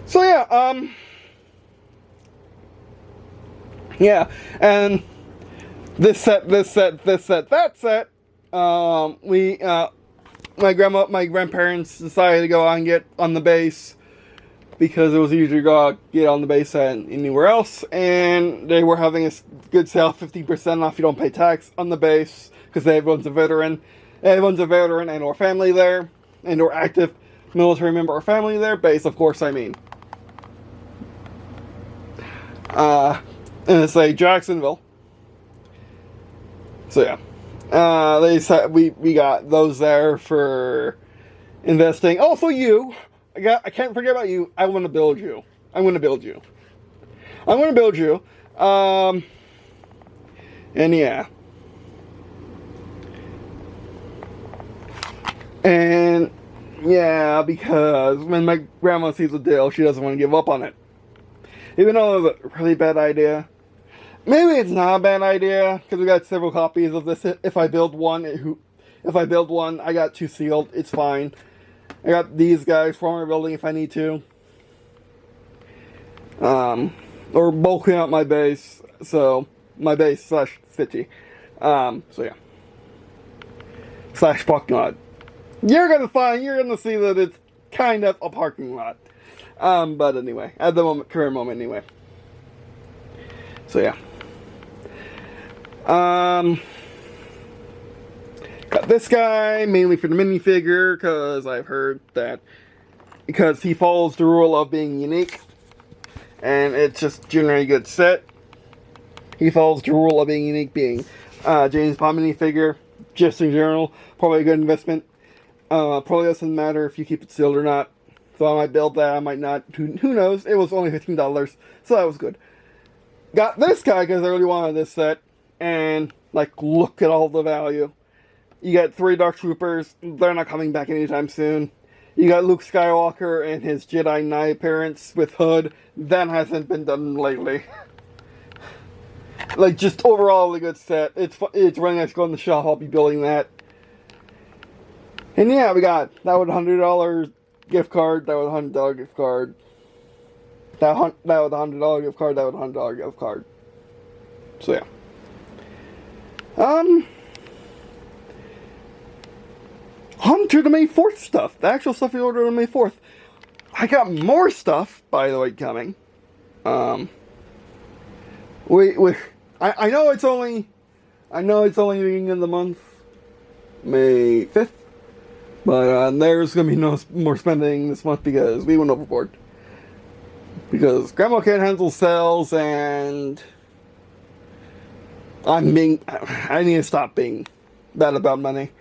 Speaker 1: So yeah, and this set, that set. My grandparents decided to go out and get on the base, because it was easier to go out, get on the base than anywhere else, and they were having a good sale, 50% off if you don't pay tax on the base, because everyone's a veteran and or family there, and or active military member or family there. Base, of course, I mean. And it's like Jacksonville. So yeah, they said we got those there for investing. Oh, so I can't forget about you. I want to build you. And yeah. And yeah, because when my grandma sees the deal, she doesn't want to give up on it. Even though it was a really bad idea. Maybe it's not a bad idea, because we got several copies of this. If I build one, I got 2 sealed. It's fine. I got these guys for my building if I need to. Or bulking out my base. So, my base / city. So yeah. / parking lot. You're gonna see that it's kind of a parking lot. But anyway, at the current moment anyway. So yeah. Got this guy mainly for the minifigure, because I've heard that because he follows the rule of being unique, and it's just generally a good set. He follows the rule of being unique, being James Bond minifigure, just in general, probably a good investment. Probably doesn't matter if you keep it sealed or not. So I might build that, I might not. Who knows? It was only $15, so that was good. Got this guy because I really wanted this set, and like, look at all the value. You got 3 Dark Troopers. They're not coming back anytime soon. You got Luke Skywalker and his Jedi Knight appearance with Hood. That hasn't been done lately. Like, just overall a good set. It's really nice to go in the shop. I'll be building that. And yeah, we got that with $100 gift card. That with $100 gift card. That with $100 gift card. That with $100 gift card. So yeah. On to the May 4th stuff. The actual stuff we ordered on May 4th. I got more stuff, by the way, coming. I know it's only the beginning of the month, May 5th, but there's gonna be no more spending this month because we went overboard. Because Grandma can't handle sales, and I need to stop being bad about money.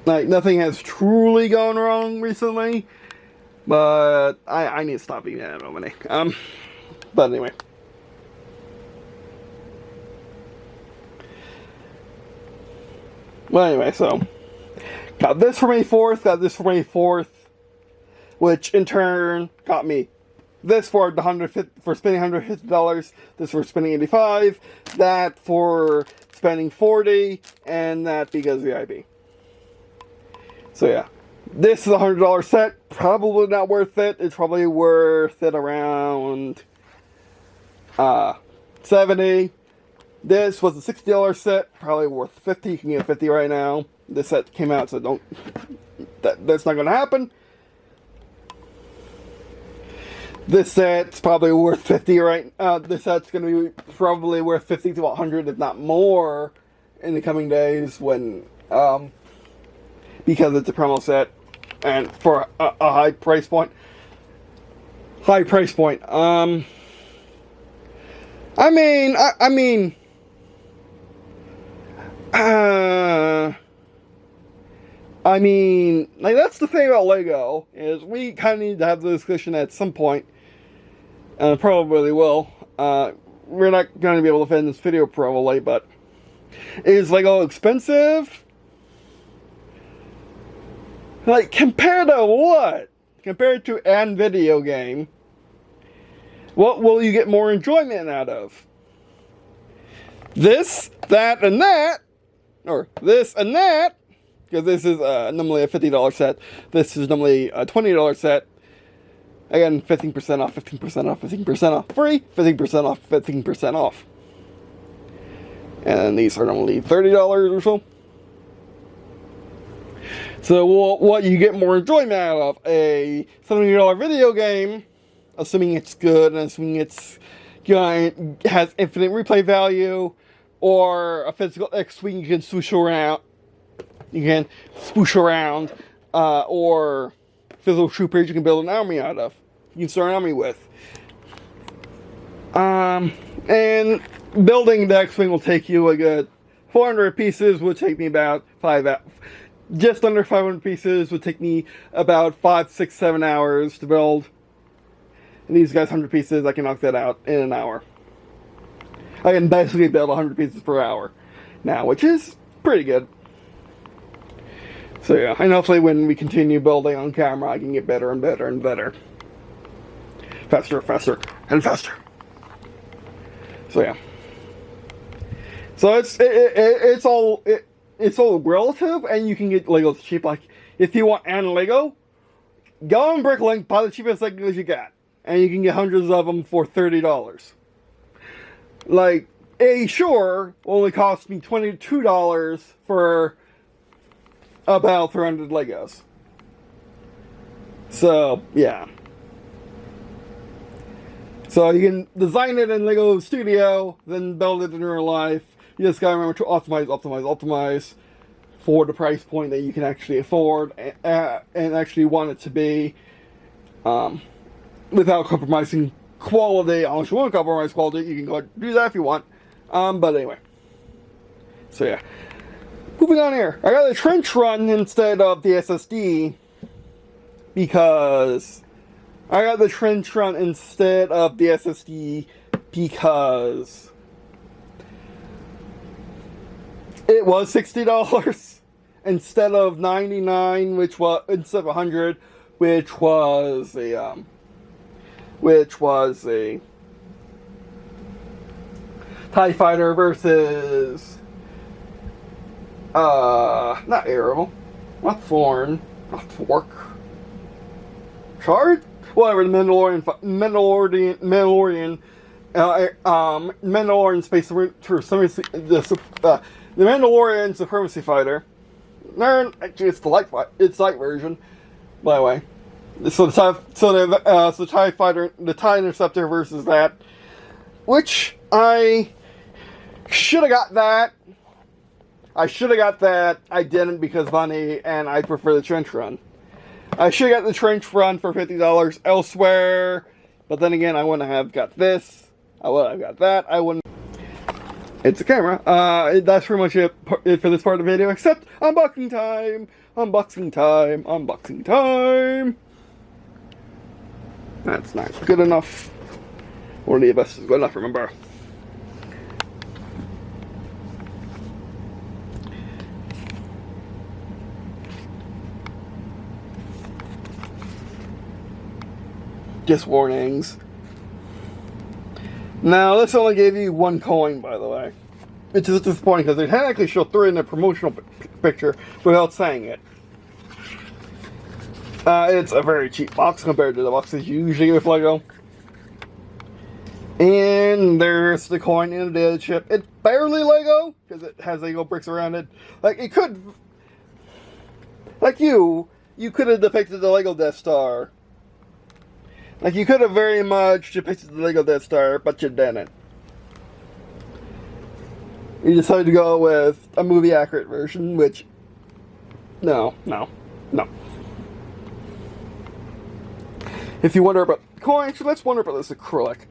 Speaker 1: Like, nothing has truly gone wrong recently, but I need to stop being bad about money. But anyway. Well, anyway, so got this for May 4th, got this for May 4th, which in turn got me this for spending $150, this for spending $85, that for spending $40, and that because of the IB. So yeah, this is a $100 set. Probably not worth it. It's probably worth it around $70. This was a $60 set, probably worth $50. You can get $50 right now. This set came out, so that's not going to happen. This set's probably worth $50 right. This set's going to be probably worth $50 to $100, if not more, in the coming days when because it's a promo set and for a high price point. I mean, like, that's the thing about Lego, is we kind of need to have the discussion at some point, and probably will. We're not going to be able to fit in this video probably, but is Lego expensive? Like, compared to what? Compared to an video game, what will you get more enjoyment out of? This, that, and that, or this and that, because this is normally a $50 set, this is normally a $20 set. Again, 15% off, 15% off, 15% off, free, 15% off, 15% off. And these are normally $30 or so. So what you get more enjoyment out of, a $70 video game, assuming it's good and assuming it's has infinite replay value, or a physical X-Wing you can swoosh around, or physical troopers you can build an army out of. You can start an army with. And building the X-Wing will take you a good 400 pieces, would take me about 5 hours. Just under 500 pieces would take me about 5, 6, 7 hours to build. And these guys, 100 pieces, I can knock that out in an hour. I can basically build 100 pieces per hour now, which is pretty good. So yeah, and hopefully when we continue building on camera, I can get better and better and better. Faster, faster, and faster. So yeah. So it's all relative, and you can get Legos cheap. Like, if you want an Lego, go on Bricklink, buy the cheapest Legos you got, and you can get hundreds of them for $30. Like, a Shore only cost me $22 for about 300 Legos. So, yeah. So you can design it in Lego Studio, then build it in real life. You just gotta remember to optimize for the price point that you can actually afford and actually want it to be, without compromising quality. Unless you want to compromise quality, you can go do that if you want. But anyway. So yeah. Moving on here. I got the trench run instead of the SSD because it was $60 instead of $99, instead of $100, which was a TIE Fighter versus not Arrow, not Thorn, not Fork, Shard, whatever. The Mandalorian space supremacy, the Mandalorian supremacy fighter. No, actually, it's the light version. By the way, so the TIE Fighter, the TIE Interceptor versus that, which I should have got that. I didn't because money, and I prefer the trench run. I should have got the trench run for $50 elsewhere, but then again, I wouldn't have got this. I would have got that. I wouldn't. It's a camera. That's pretty much it for this part of the video, except unboxing time. That's not good enough. One of us is good enough, remember. just warnings. Now, this only gave you 1 coin, by the way. Which is disappointing because they had actually show 3 in the promotional picture without saying it. It's a very cheap box compared to the boxes you usually get with Lego. And there's the coin in the data chip. It's barely Lego because it has Lego bricks around it. Like it could, like you could have depicted the Lego Death Star. Like you could have very much depicted the Lego Death Star, but you didn't. You decided to go with a movie accurate version, which no. If you wonder about coins, let's wonder about this acrylic.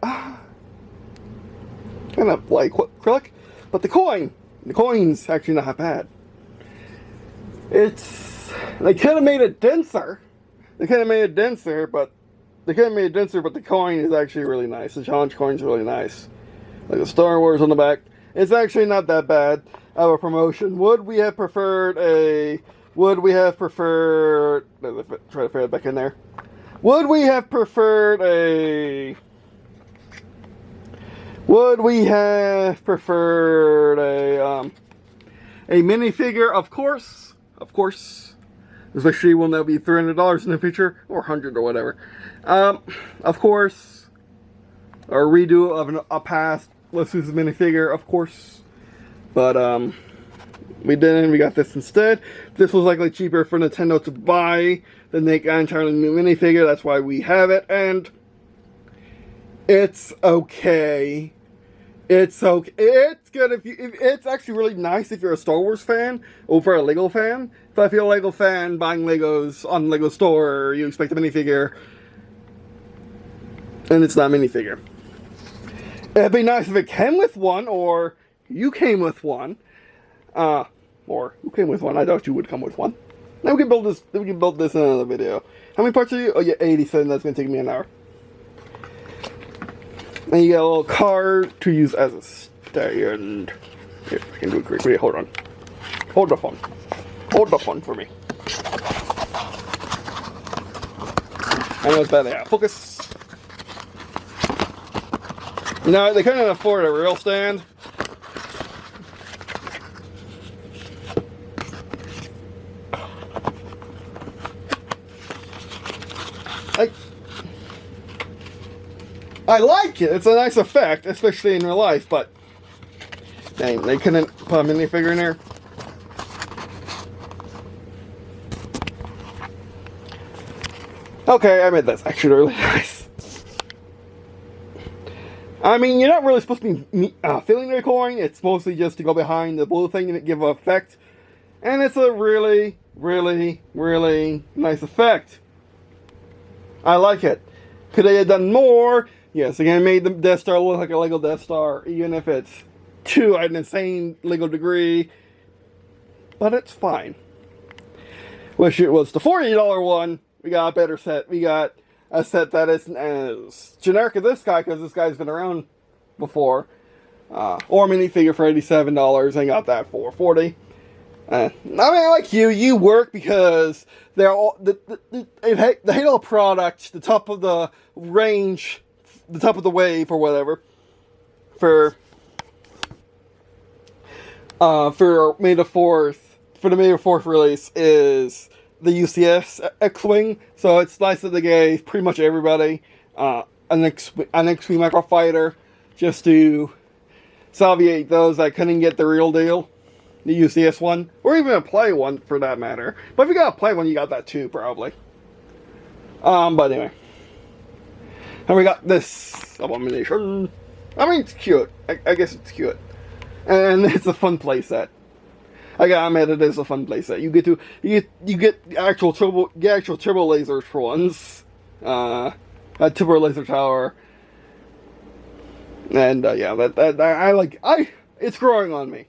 Speaker 1: Kind of like acrylic, but the coin's actually not bad. They could have made it denser. But the coin is actually really nice. The challenge coin's really nice. Like the Star Wars on the back. It's actually not that bad of a promotion. Would we have preferred try to fit it back in there. Would we have preferred a minifigure? Of course. Especially when that'll be $300 in the future, or $100 or whatever. Of course. Or a redo of a past Let's Use a minifigure, of course. But we didn't. We got this instead. This was likely cheaper for Nintendo to buy than they got entirely new minifigure. That's why we have it, and it's okay. It's okay. It's good if it's actually really nice if you're a Star Wars fan or a Lego fan. If you're a Lego fan buying Legos on Lego Store, you expect a minifigure, and it's not a minifigure. It'd be nice if it came with one, or you came with one. Or who came with one? I doubt you would come with one. Now we can build this. We can build this in another video. How many parts are you? Oh yeah, 87. That's gonna take me an hour. And you get a little card to use as a stand. Here, I can do it quickly. Hold on. Hold the phone. Hold the phone for me. I know it's bad. Yeah, focus. No, they couldn't afford a real stand. I like it. It's a nice effect, especially in real life, but dang, they couldn't put a minifigure in there. Okay, I made this actually really nice. I mean, you're not really supposed to be filling the coin. It's mostly just to go behind the blue thing and give an effect. And it's a really, really, really nice effect. I like it. Could they have done more? Yes, again, made the Death Star look like a Lego Death Star, even if it's to an insane Lego degree. But it's fine. Wish it was the $40 one. We got a better set. We got a set that isn't as generic as this guy, because this guy's been around before. Or a minifigure for $87. I got that for $40. I mean, like you work because they're all the Halo product, the top of the range, the top of the wave or whatever, for May the 4th, for the May the 4th release is the UCS X-Wing. So it's nice that they gave pretty much everybody an X-Wing micro fighter just to salviate those that couldn't get the real deal. The UCS one, or even a play one for that matter. But if you got a play one, you got that too, probably. But anyway. And we got this abomination. I mean, it's cute. I guess it's cute. And it's a fun playset. I gotta admit, it is a fun playset. You get actual turbo lasers for once. A turbo laser tower. And yeah, it's growing on me.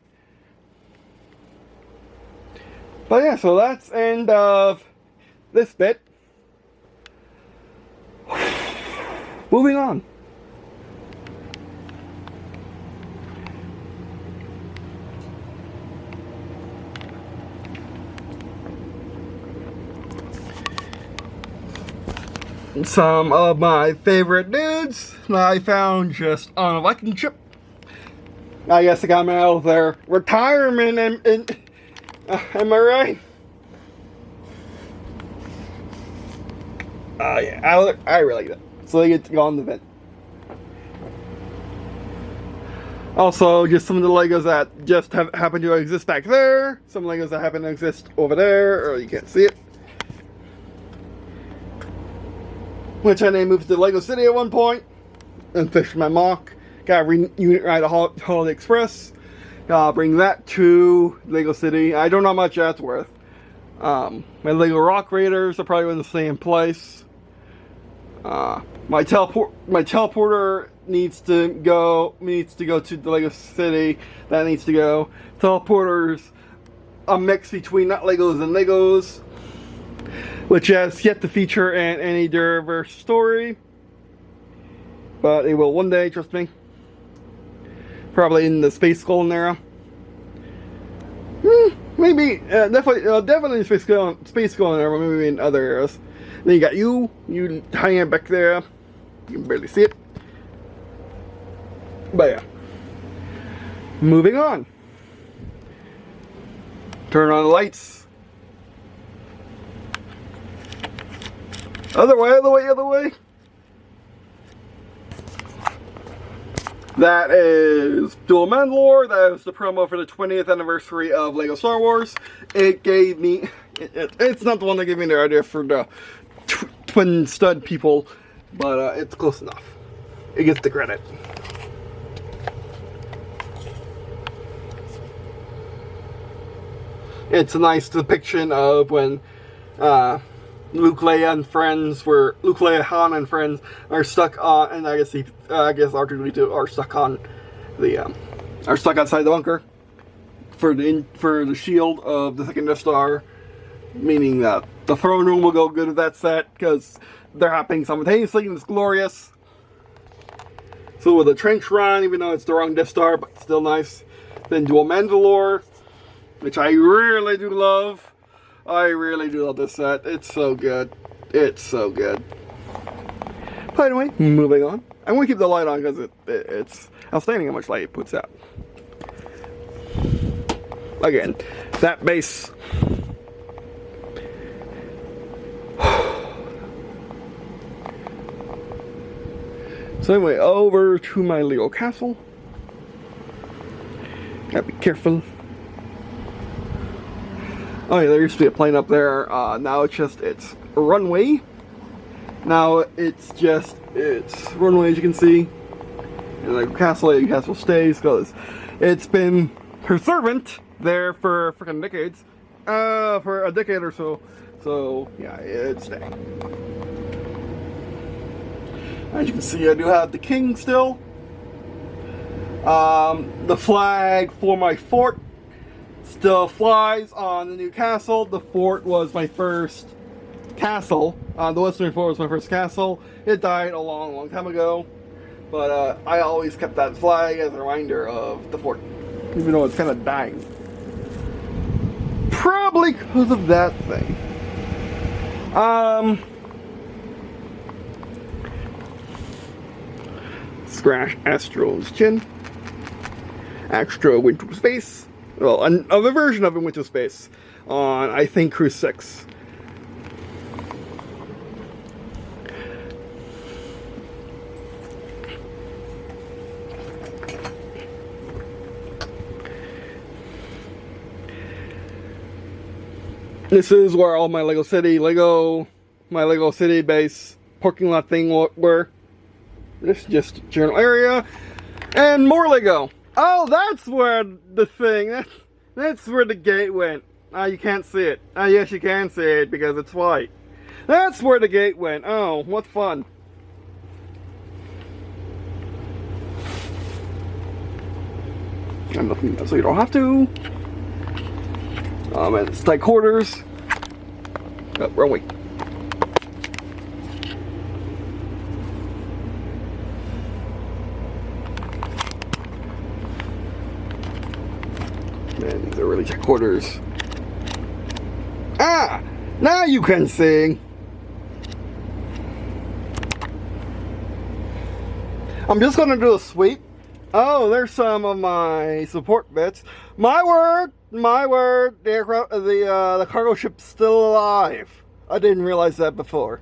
Speaker 1: But yeah, so that's end of this bit. Moving on. some of my favorite dudes that I found just on a Viking ship. I guess I got them out of their retirement, and am I right? Yeah, I really like that. So they get to go on the vent. Also, just some of the Legos that just happen to exist back there. Some Legos that happen to exist over there, or you can't see it. Which I named moved to Lego City at one point. And fished my MOC. Got a unit ride to Holiday Express. Bring that to Lego City. I don't know how much that's worth. My Lego Rock Raiders are probably in the same place. My teleporter needs to go to the Lego City. That needs to go. Teleporter's a mix between not Legos and Legos, which has yet to feature in any Duraverse story, but it will one day, trust me. Probably in the Space Golden era. Maybe definitely Space Golden era, maybe in other eras. Then you got you hanging back there. You can barely see it. But yeah. Moving on. Turn on the lights. Other way. That is Dual Mandalore. That is the promo for the 20th anniversary of Lego Star Wars. It gave me... It's not the one that gave me the idea for the twin stud people, but it's close enough. It gets the credit. It's a nice depiction of when Luke, Leia, Han, and friends are stuck on, and I guess R2-D2 are stuck on are stuck outside the bunker for the shield of the second Death Star, meaning that the throne room will go good with that set because they're happening simultaneously and it's glorious. So with a trench run, even though it's the wrong Death Star, but still nice. Then Dual Mandalore, which I really do love. I really do love this set. It's so good. It's so good. But anyway, moving on. I'm going to keep the light on because it's outstanding how much light it puts out. Again, that base. So anyway, over to my Lego castle. Gotta be careful. Oh yeah, there used to be a plane up there. Now it's a runway. Now it's runway, as you can see. And like castle stays because it's been her servant there for freaking decades. For a decade or so. So yeah, it's staying. As you can see, I do have the king still. The flag for my fort still flies on the new castle. The fort was my first castle. The Western Fort was my first castle. It died a long time ago. But I always kept that flag as a reminder of the fort. Even though it's kind of dying. Probably because of that thing. Scratch Astro's chin. Astro went to space. Well, a version of it went to space on, I think, Cruise 6. This is where all my Lego City base parking lot thing were. This is just a general area. And more Lego. Oh, that's where the thing, that's where the gate went. You can't see it. Yes, you can see it because it's white. That's where the gate went. Oh, what fun. I'm looking so you don't have to. And it's tight quarters. Oh, wrong way. Man, these are really tight quarters. Ah! Now you can sing! I'm just gonna do a sweep. Oh, there's some of my support bits. My word, the aircraft, the cargo ship's still alive. I didn't realize that before.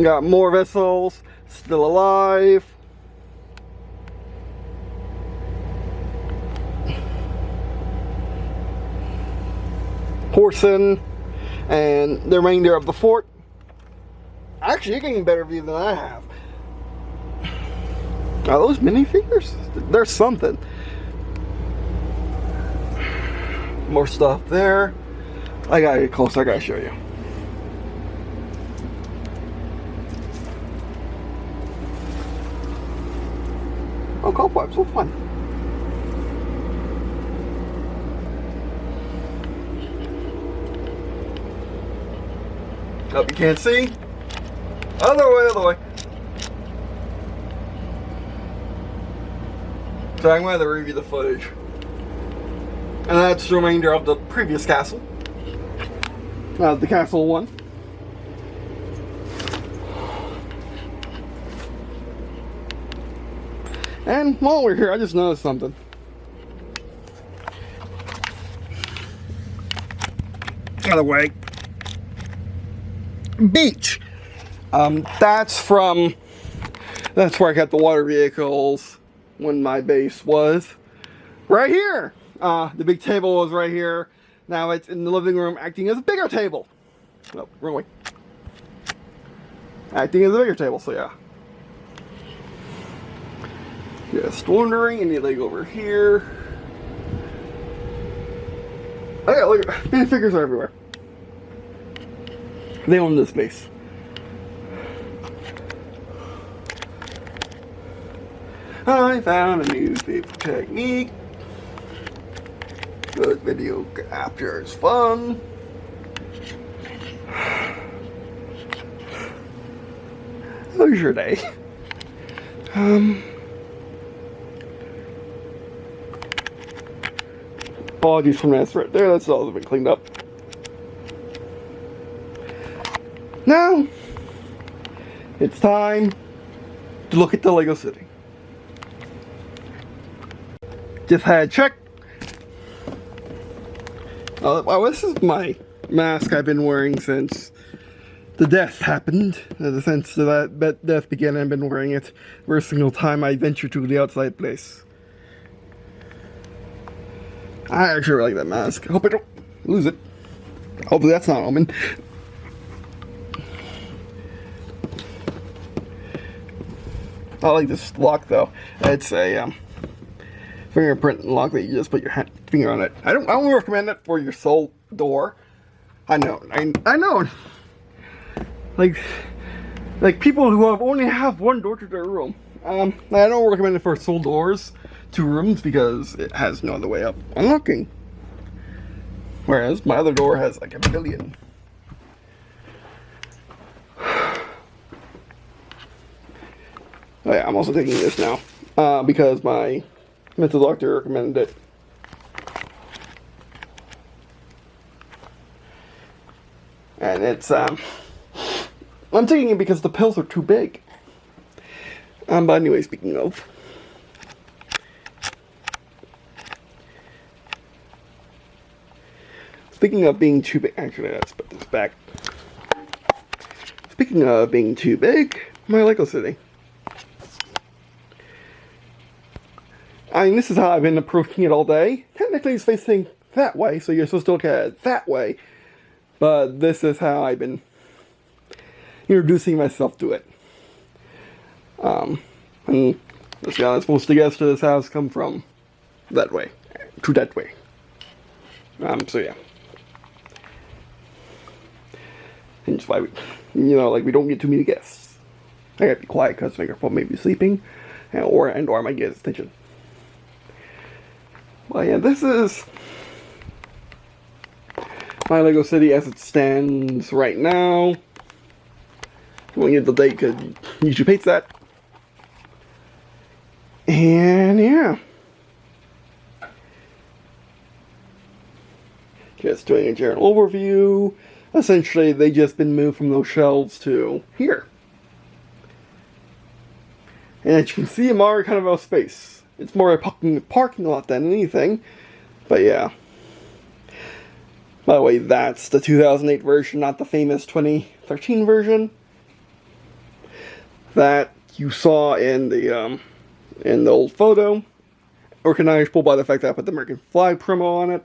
Speaker 1: Got more vessels, still alive. Horson and the remainder of the fort. Actually, you're getting a better view than I have. Are those minifigures? There's something. More stuff there. I gotta get closer, I gotta show you. Oh, cobwebs, so fun. Hope you can't see. Other way, other way. So I'm going to review the footage. And that's the remainder of the previous castle. The castle one. And while we're here, I just noticed something. Other way. Beach. That's where I got the water vehicles when my base was right here. The big table was right here. Now it's in the living room acting as a bigger table. Oh, wrong way. Acting as a bigger table, so yeah. Just wondering, any leg over here. Oh yeah, look, minifigures are everywhere. They own this base. I found a new favorite technique. Good video capture is fun. How was your day? Apologies for that right there. That's all been cleaned up. Now, it's time to look at the Lego City. Just had a check. Well, this is my mask I've been wearing since the death happened. Since that death began, I've been wearing it every single time I venture to the outside place. I actually like that mask. I hope I don't lose it. Hopefully that's not an omen. I like this lock though. It's a fingerprint lock that you just put your finger on it. I don't recommend it for your sole door. I know. Like people who only have one door to their room. I don't recommend it for sole doors to rooms because it has no other way up unlocking. Whereas my other door has like a billion. Oh yeah, I'm also taking this now because my mental doctor recommended it. And it's I'm taking it because the pills are too big. But anyway, speaking of being too big, actually let's put this back. Speaking of being too big, my Lego City. I mean, this is how I've been approaching it all day. Technically it's facing that way, so you're supposed to look at it that way. But this is how I've been introducing myself to it. And let's be honest, most of the guests to this house come from that way. To that way. So yeah. And just why we, we don't get too many guests. I gotta be quiet because Fingerfoot may be sleeping. Or I might get his attention. Well, yeah, this is my Lego City as it stands right now. I won't give the date because YouTube hates that. And yeah. Just doing a general overview. Essentially, they just been moved from those shelves to here. And as you can see, I'm already kind of out of space. It's more a parking lot than anything. But yeah. By the way, that's the 2008 version, not the famous 2013 version that you saw in the old photo. Recognizable by the fact that I put the American flag promo on it.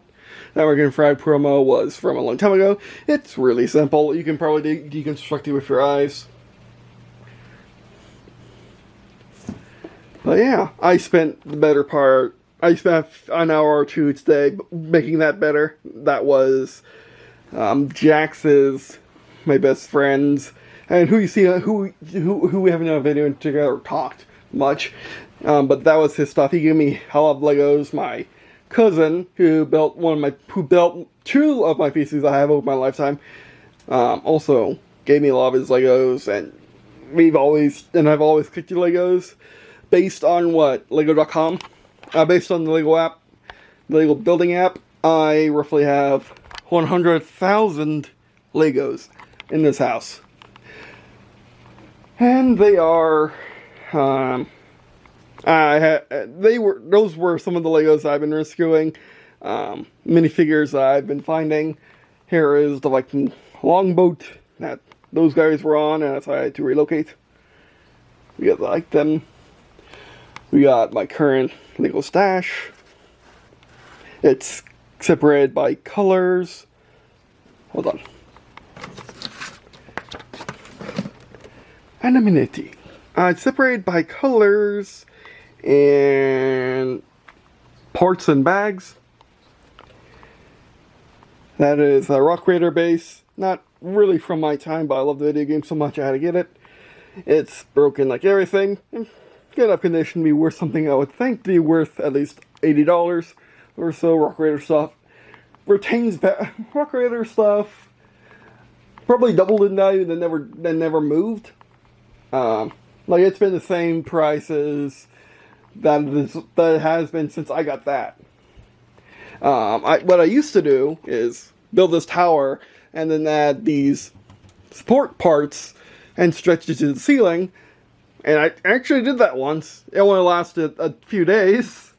Speaker 1: That American flag promo was from a long time ago. It's really simple. You can probably deconstruct it with your eyes. But yeah, I spent an hour or two today making that better. That was Jax's, my best friends, and who you see, who we haven't done a video together or talked much. But that was his stuff. He gave me a lot of Legos. My cousin, who built two of my pieces I have over my lifetime, also gave me a lot of his Legos, and I've always picked your Legos based on Lego.com, based on the Lego app, the Lego building app. I roughly have 100,000 Legos in this house, and they are. Those were some of the Legos I've been rescuing. Minifigures I've been finding. Here is the Viking longboat that those guys were on, and that's why I had to relocate. We got them. We got my current Lego stash. It's separated by colors. Hold on. Anonymity. It's separated by colors and parts and bags. That is a Rock Raider base. Not really from my time, but I love the video game so much I had to get it. It's broken like everything. Good enough condition to be worth something I would think to be worth at least $80 or so. Rock Raider stuff retains Rock Raider stuff probably doubled in value and then never moved. Like it's been the same prices that it has been since I got that. What I used to do is build this tower and then add these support parts and stretch it to the ceiling. And I actually did that once. It only lasted a few days,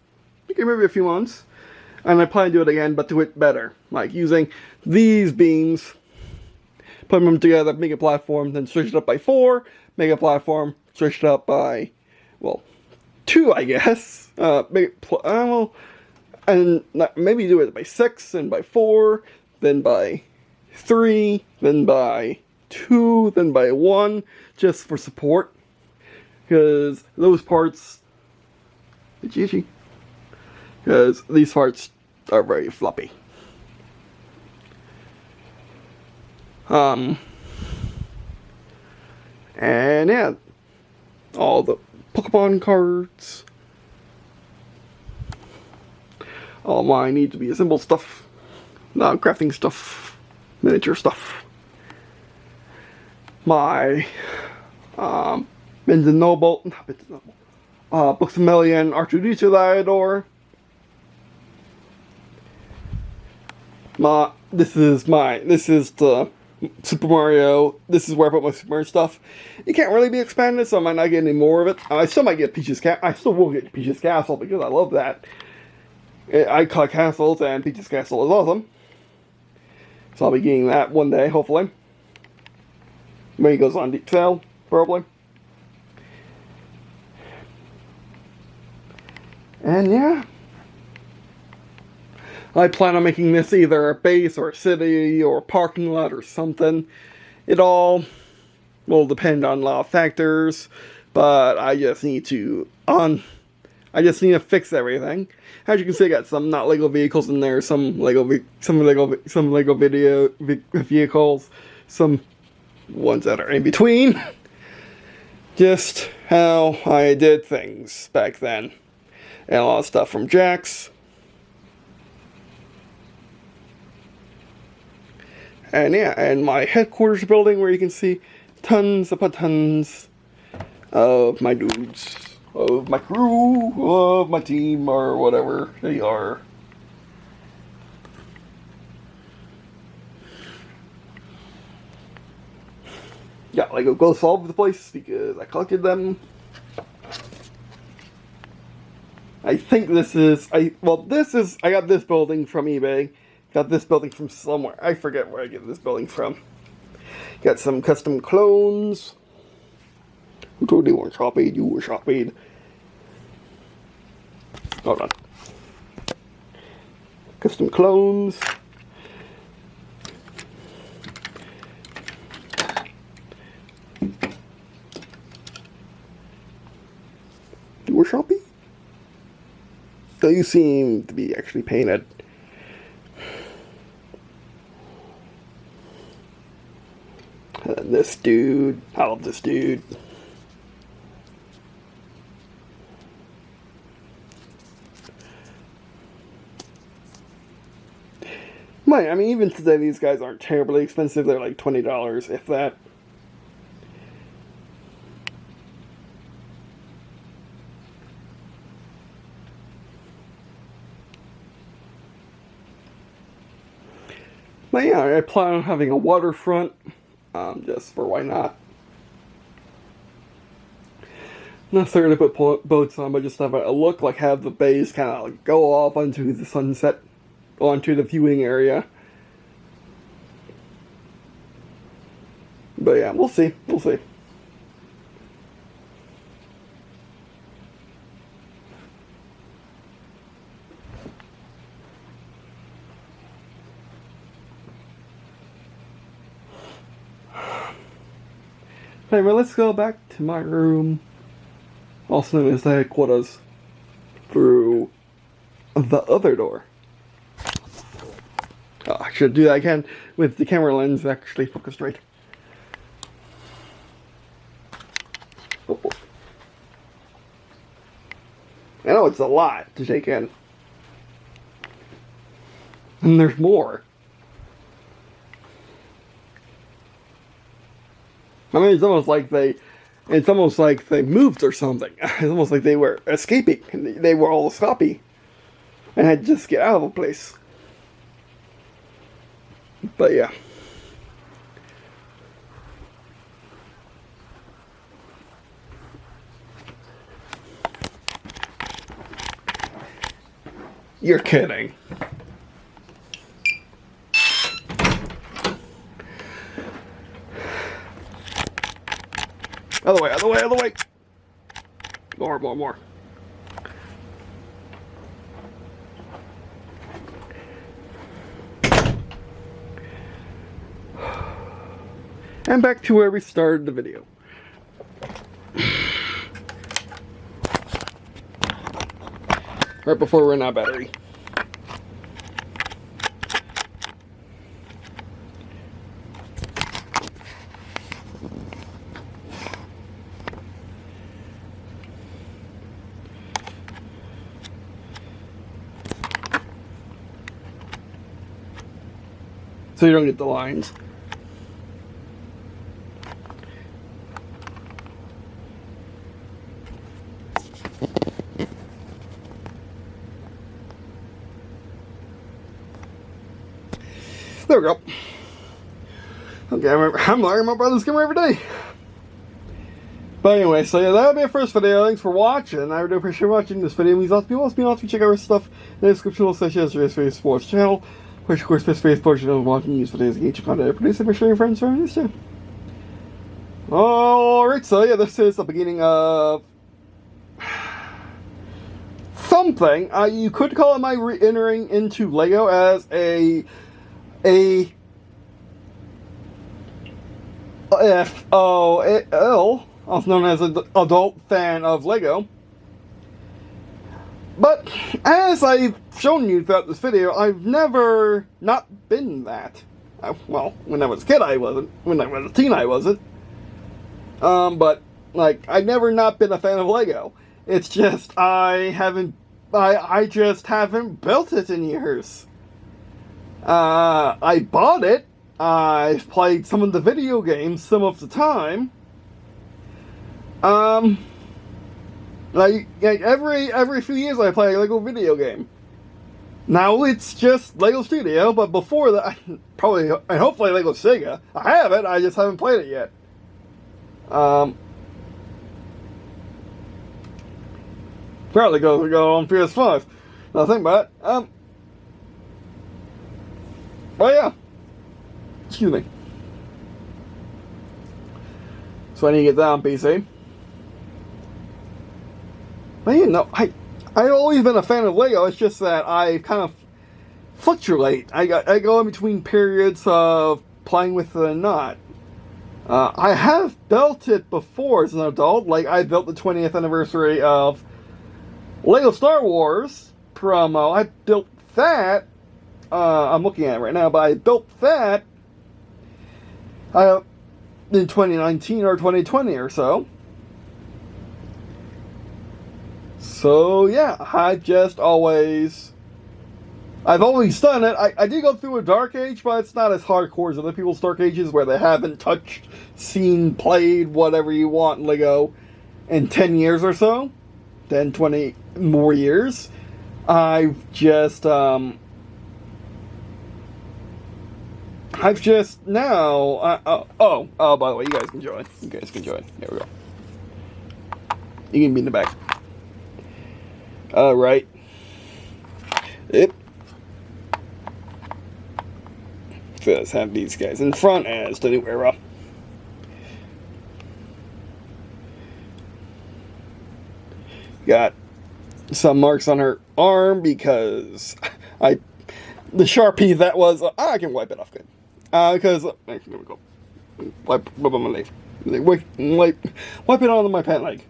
Speaker 1: okay, maybe a few months. And I plan to do it again, but do it better. Like using these beams, put them together, make a platform, then stretch it up by 4, make a platform, stretch it up by, well, 2, I guess. And maybe do it by 6, then by 4, then by 3, then by 2, then by 1, just for support. Because those parts, because these parts are very floppy. And yeah, all the Pokemon cards, all my need to be assembled stuff, crafting stuff, miniature stuff. My Books a Million R2-D2 that I adore. This is the Super Mario. This is where I put my Super Mario stuff. It can't really be expanded, so I might not get any more of it. I still might get Peach's I still will get Peach's Castle because I love that. I collect castles, and Peach's Castle is awesome. So I'll be getting that one day, hopefully. When it goes on deep sale, probably. And yeah, I plan on making this either a base or a city or a parking lot or something. It all will depend on a lot of factors, but I just need to fix everything. As you can see, I got some not Lego vehicles in there, some Lego vehicles, some ones that are in between. Just how I did things back then. And a lot of stuff from Jax. And yeah, and my headquarters building where you can see tons upon tons of my dudes, of my crew, of my team, or whatever they are. Yeah, Lego ghosts all over the place because I collected them. I think this is, I got this building from eBay. Got this building from somewhere. I forget where I get this building from. Got some custom clones. Who told you weren't copied? You were copied. Hold on. Custom clones. You were Shopee? Though you seem to be actually painted. And this dude. I love this dude. I mean, even today, these guys aren't terribly expensive. They're like $20, if that. But yeah, I plan on having a waterfront, just for why not. Not necessarily put boats on, but just have a look, like have the bays kind of like go off onto the sunset, onto the viewing area. But yeah, we'll see. We'll see. Anyway, let's go back to my room, also known as the headquarters, through the other door. Oh, I should do that again with the camera lens actually focused right. Oh. I know it's a lot to take in. And there's more. I mean, it's almost like they moved or something. It's almost like they were escaping. They were all sloppy. And had to just get out of the place. But yeah. You're kidding. Other way, other way, other way. More, more, more. And back to where we started the video. Right before we ran out of battery. So you don't get the lines. There we go. Okay, I'm learning my brother's camera every day. But anyway, so yeah, that'll be our first video. Thanks for watching. I really appreciate watching this video. It means lots to me. Also, check out our stuff in the description, such as the Race Sports channel, which of course best face portion of watching news videos and each content I produce and for sharing friends from this too. Alright, so yeah, this is the beginning of something. You could call it my re-entering into Lego as a FOL, also known as an adult fan of Lego. But as I've shown you throughout this video, I've never not been that. Well, when I was a kid I wasn't. When I was a teen I wasn't. But like I've never not been a fan of Lego. It's just I just haven't built it in years. I bought it. I've played some of the video games some of the time. Like every few years I play a Lego video game. Now it's just Lego Studio, but before that, probably and hopefully Lego Sega. I have it, I just haven't played it yet. Apparently go on PS5. Now think about it. Oh yeah. Excuse me. So I need to get that on PC. But you know, I've always been a fan of Lego. It's just that I kind of fluctuate. I go in between periods of playing with it and not. I have built it before as an adult. Like, I built the 20th anniversary of Lego Star Wars promo. I built that. I'm looking at it right now, but I built that in 2019 or 2020 or so. So, yeah, I've always done it. I did go through a Dark Age, but it's not as hardcore as other people's Dark Ages where they haven't touched, seen, played, whatever you want in Lego in 10 years or so. 10, 20 more years. I've just now... by the way, you guys can join. There we go. You can be in the back. Alright. Yep. So let's have these guys in front as the new era. Got some marks on her arm because the Sharpie that was, I can wipe it off good. Because, actually, there we go. Wipe on my leg. Wipe it on my pant leg.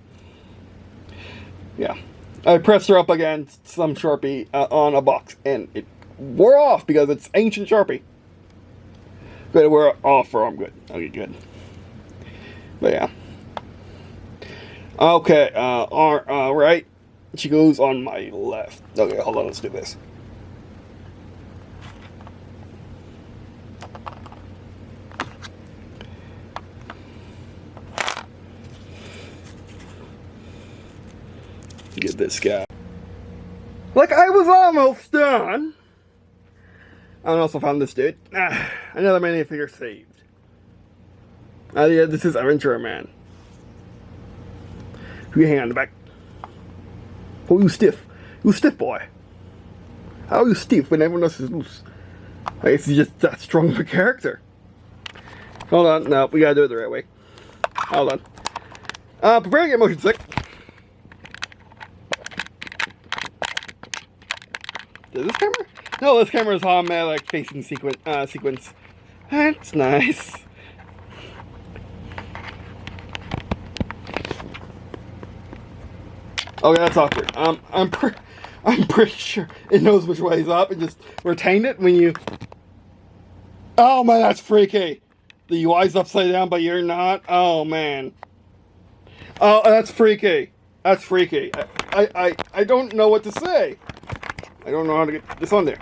Speaker 1: Yeah. I pressed her up against some Sharpie on a box, and it wore off because it's ancient Sharpie. But it wore off for I'm good. Okay, good. But yeah. Okay, right. She goes on my left. Okay, hold on, let's do this. Get this guy. Like, I was almost done. I also found this dude. Another minifigure saved. Yeah, this is Adventurer Man. You hang on the back. Oh, you stiff. You stiff boy. How are you stiff when everyone else is loose? I guess he's just that strong of a character. Hold on. No, we gotta do it the right way. Hold on. Prepare to get motion sick. Is this camera? No, this camera is automatic facing sequence. That's nice. Okay, that's awkward. I'm pretty sure it knows which way is up and just retained it when you. Oh man, that's freaky. The UI's upside down, but you're not. Oh man. Oh, that's freaky. That's freaky. I don't know what to say. I don't know how to get this on there.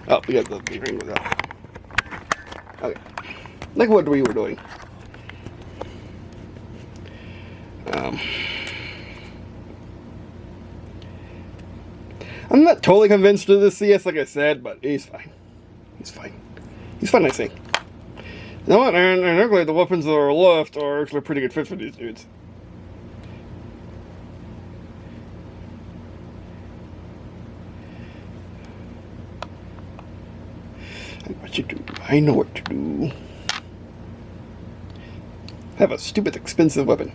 Speaker 1: Oh, we got the ring with that. Okay. Like what we were doing. I'm not totally convinced of this CS, like I said, but he's fine. He's fine. He's fine, I think. You know what, and actually the weapons that are left are actually a pretty good fit for these dudes. I know what to do. Have a stupid expensive weapon.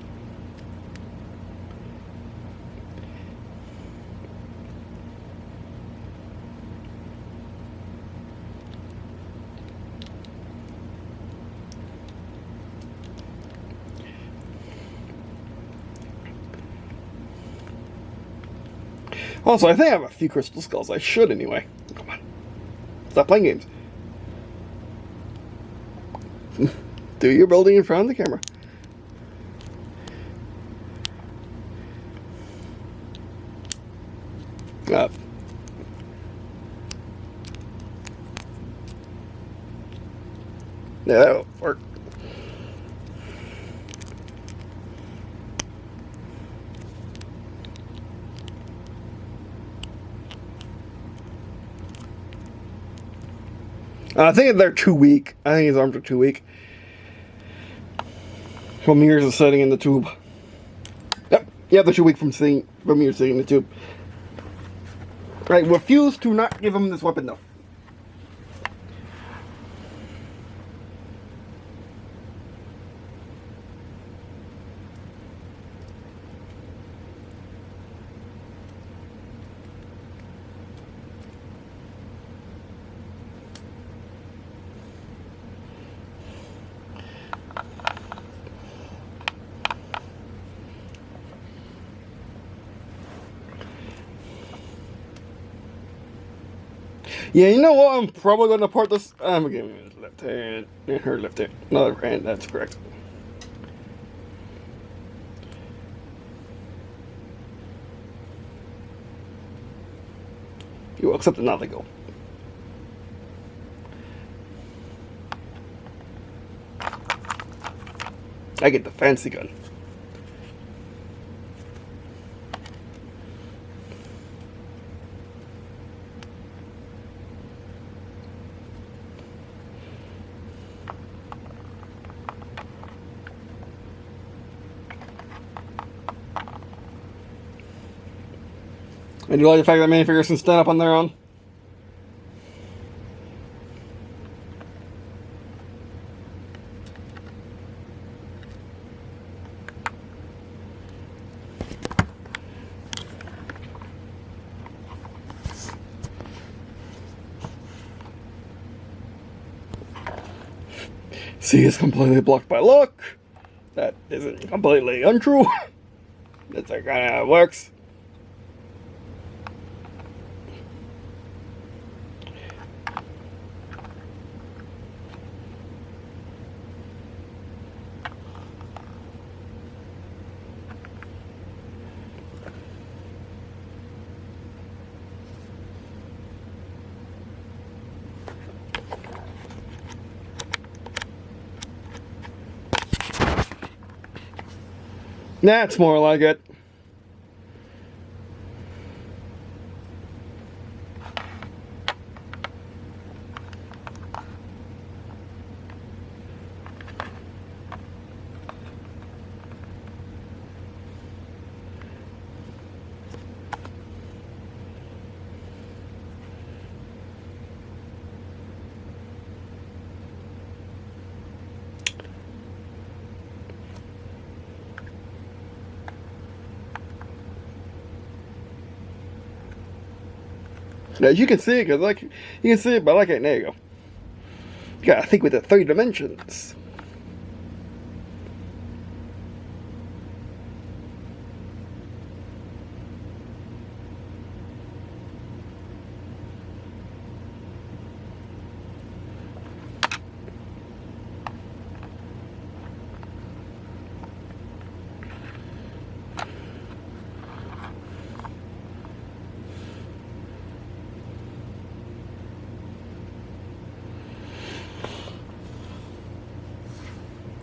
Speaker 1: Also, I think I have a few crystal skulls. I should anyway. Come on. Stop playing games. Do your building in front of the camera. Yeah, that'll work. I think they're too weak. I think his arms are too weak. From years of setting in the tube. Yep, Yeah, that's a week from you seeing the tube. I refuse to not give him this weapon though. Yeah, you know what? I'm probably going to part this. I'm giving his left hand and her left hand. Another hand, that's correct. You will accept it, now they go. I get the fancy gun. And you like the fact that minifigures can stand up on their own? C is completely blocked by luck. That isn't completely untrue. That's kind of how it works. That's more like it. Now you can see it, cause like you can see it, but like it. There you go. You gotta think with the 3 dimensions.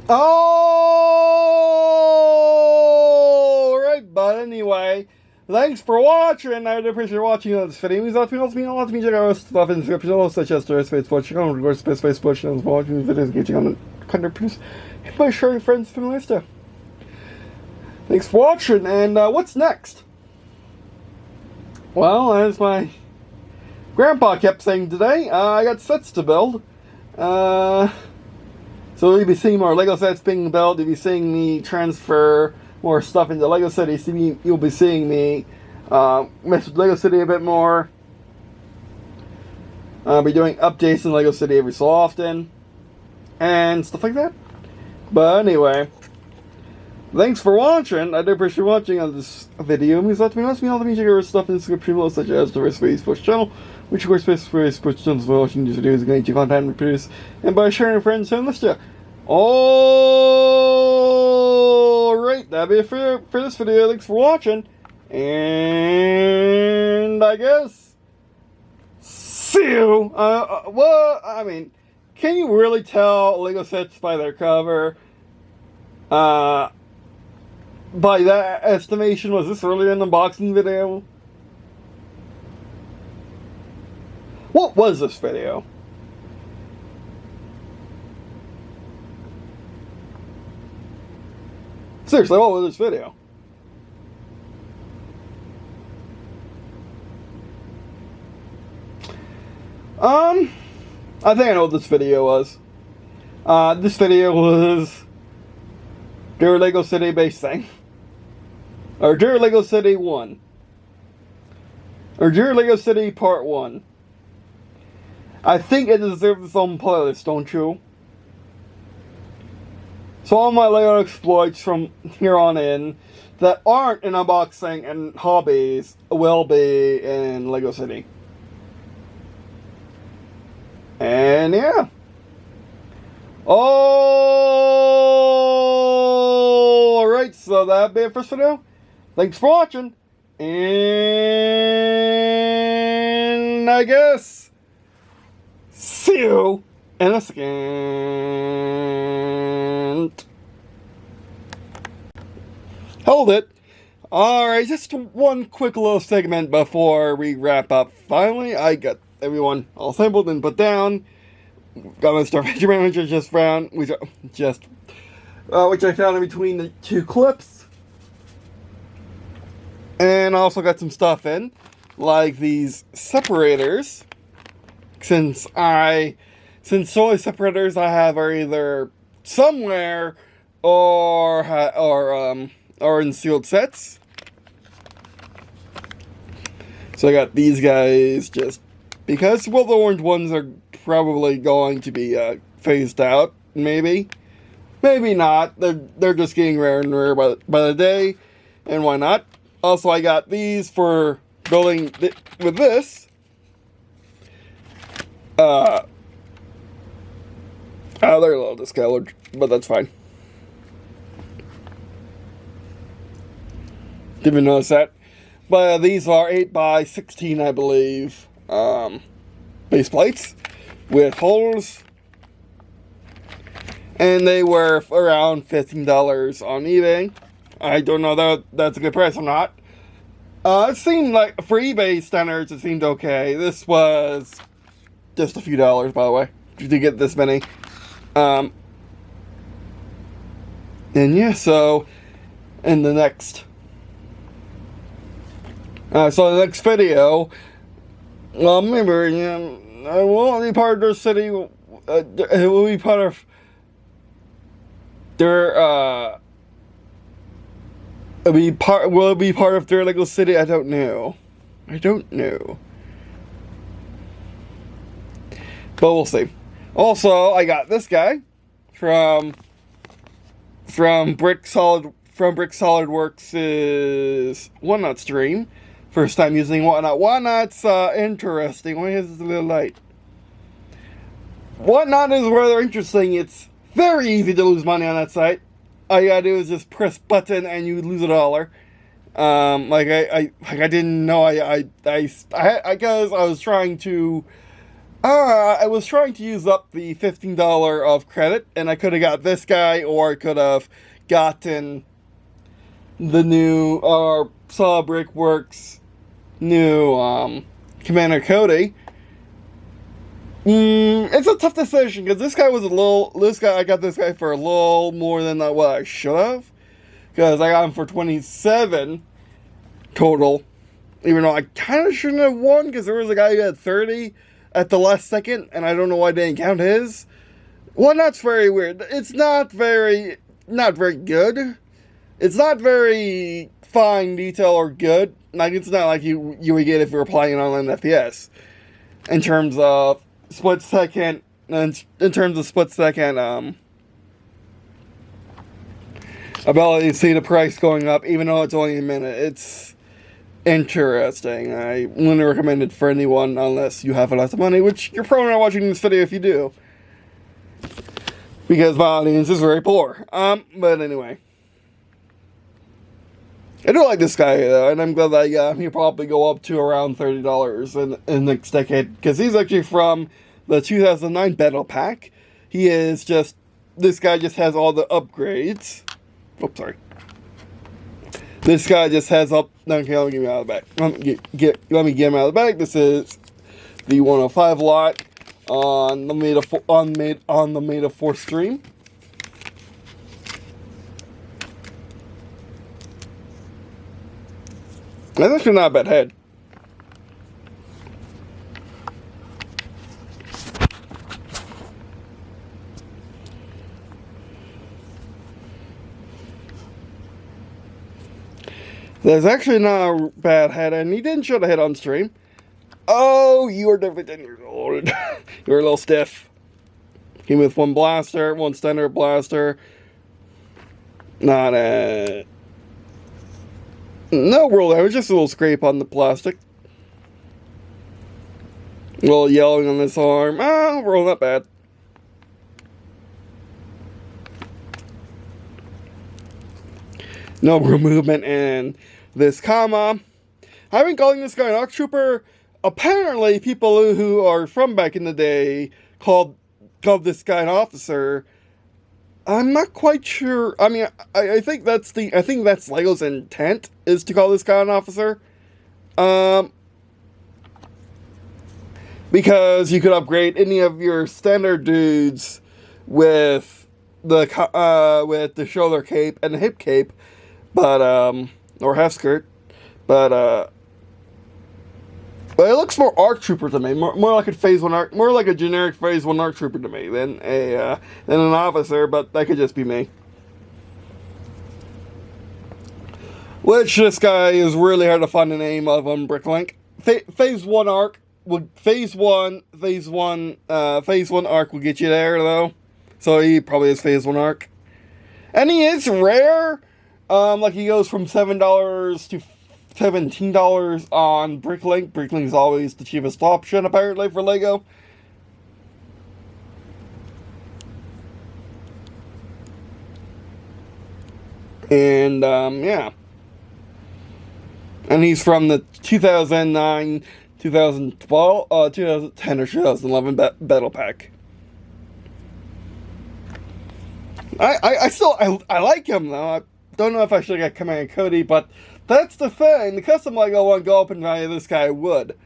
Speaker 1: Alright, but anyway, thanks for watching. I would appreciate watching this video. Please let me know lots of music stuff in the description, such as the Facebook channel, of course, Facebook channels, watching videos, engaging on the content produced, and by sharing friends, family, stuff. Thanks for watching, and what's next? Well, as my grandpa kept saying today, I got sets to build. So you'll be seeing more Lego sets being built. You'll be seeing me transfer more stuff into Lego City. You'll be seeing me mess with Lego City a bit more. I'll be doing updates in Lego City every so often. And stuff like that. But anyway, thanks for watching. I do appreciate watching on this video. Please let me know all the music stuff in the description below, such as the rest of Facebook channel, which of course Facebook channels for watching these videos, going to content we produce, and by sharing with friends and list you. Alright, that'll be it for this video. Thanks for watching. And I guess see you. Well, I mean, can you really tell Lego sets by their cover? By that estimation, was this really an unboxing video? What was this video? Seriously, what was this video? I think I know what this video was. This video was their Lego City base thing. Or their Lego City 1. Or their Lego City Part 1. I think it deserves its own playlist, don't you? So all my Lego exploits from here on in that aren't in unboxing and hobbies will be in Lego City. And yeah. Alright, so that'll be it for this video. Thanks for watching. And I guess see you in a second. Hold it. Alright, just one quick little segment before we wrap up. Finally, I got everyone all assembled and put down. Got my Star Picture Manager just found, which I found in between the two clips. And I also got some stuff in, like these separators. Since soy separators I have are either somewhere or in sealed sets. So I got these guys just because, well, the orange ones are probably going to be phased out. Maybe not. They're just getting rarer and rarer by the day, and why not? Also, I got these for building with this. They're a little discolored, but that's fine. Didn't notice that. But these are 8x16, I believe, base plates with holes. And they were around $15 on eBay. I don't know that that's a good price or not. It seemed like, for eBay standards, it seemed okay. This was just a few dollars, by the way, to get this many. And yeah, so in the next video, well, remember, I won't be part of their city. It will be part of their will it be part of their Lego City? I don't know. But we'll see. Also, I got this guy from Brick Solid Works' Whatnot stream. First time using Whatnot. Whatnot's interesting. Why is this a little light? Whatnot is rather interesting. It's very easy to lose money on that site. All you gotta do is just press button and you lose $1. I didn't know because I was trying to use up the $15 of credit, and I could have got this guy, or I could have gotten the new Solid Brick Works new Commander Cody. It's a tough decision because I got this guy for a little more than what I should have, because I got him for $27 total, even though I kind of shouldn't have won because there was a guy who had 30 at the last second, and I don't know why I didn't count his. Well, that's very weird. It's not very good. It's not very fine detail or good. Like, it's not like you would get if you were playing online FPS. In terms of split second ability to see the price going up, even though it's only a minute. It's interesting. I wouldn't recommend it for anyone unless you have a lot of money, which you're probably not watching this video if you do, because my audience is very poor. But anyway, I do like this guy though, and I'm glad that he'll probably go up to around $30 in the next decade, because he's actually from the 2009 Battle Pack. This guy just has all the upgrades. Oops, sorry. This guy just has up. Okay, let me get him out of the bag. Let me get him out of the bag. This is the 105 lot on the Made of 4 stream. That's actually not a bad head. There's actually not a bad head, and he didn't show the head on stream. Oh, you are definitely 10 years old. You're a little stiff. Came with one blaster, one standard blaster. Not a... No real damage, just a little scrape on the plastic. A little yellowing on this arm. Ah, overall not bad. No real movement in this comma. I've been calling this guy an ARC Trooper. Apparently, people who are from back in the day called this guy an officer. I'm not quite sure. I mean, I think that's Lego's intent, is to call this guy an officer. Because you could upgrade any of your standard dudes with the shoulder cape and the hip cape, but or half skirt, but it looks more ARC Trooper to me, more like a Phase 1 ARC, more like a generic Phase 1 ARC Trooper to me than an officer, but that could just be me. Which this guy is really hard to find a name of on Bricklink. Phase 1 ARC would Phase 1 ARC will get you there though. So he probably is Phase 1 ARC. And he is rare. Like he goes from $7 to $17 on Bricklink. Bricklink is always the cheapest option, apparently, for Lego. And, yeah. And he's from the 2009, 2012, 2010 or 2011 Battle Pack. I like him, though. I don't know if I should get Command Cody, but that's the thing. The custom Lego won't go up in value. This guy would.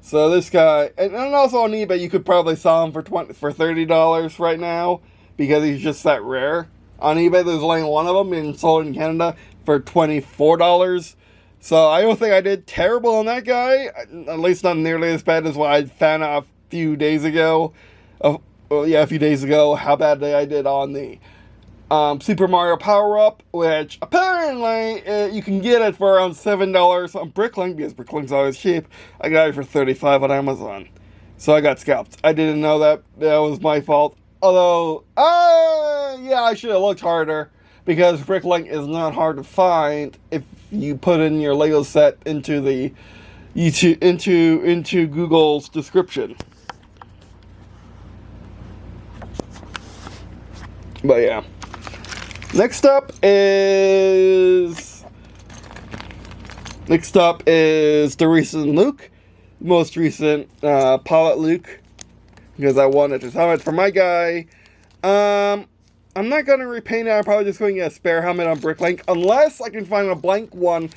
Speaker 1: So this guy, and also on eBay, you could probably sell him for $30 right now because he's just that rare. On eBay, there's only one of them being sold in Canada for $24. So I don't think I did terrible on that guy. At least not nearly as bad as what I found out a few days ago. A few days ago, how badly I did on the Super Mario Power-Up, which apparently you can get it for around $7 on Bricklink, because Bricklink's always cheap. I got it for $35 on Amazon. So I got scalped. I didn't know that. That was my fault. Although, yeah, I should have looked harder, because Bricklink is not hard to find if you put in your Lego set into the into Google's description. But yeah. Next up is the recent Luke, most recent pilot Luke, because I wanted to helmet for my guy. I'm not gonna repaint it. I'm probably just going to get a spare helmet on Bricklink, unless I can find a blank one.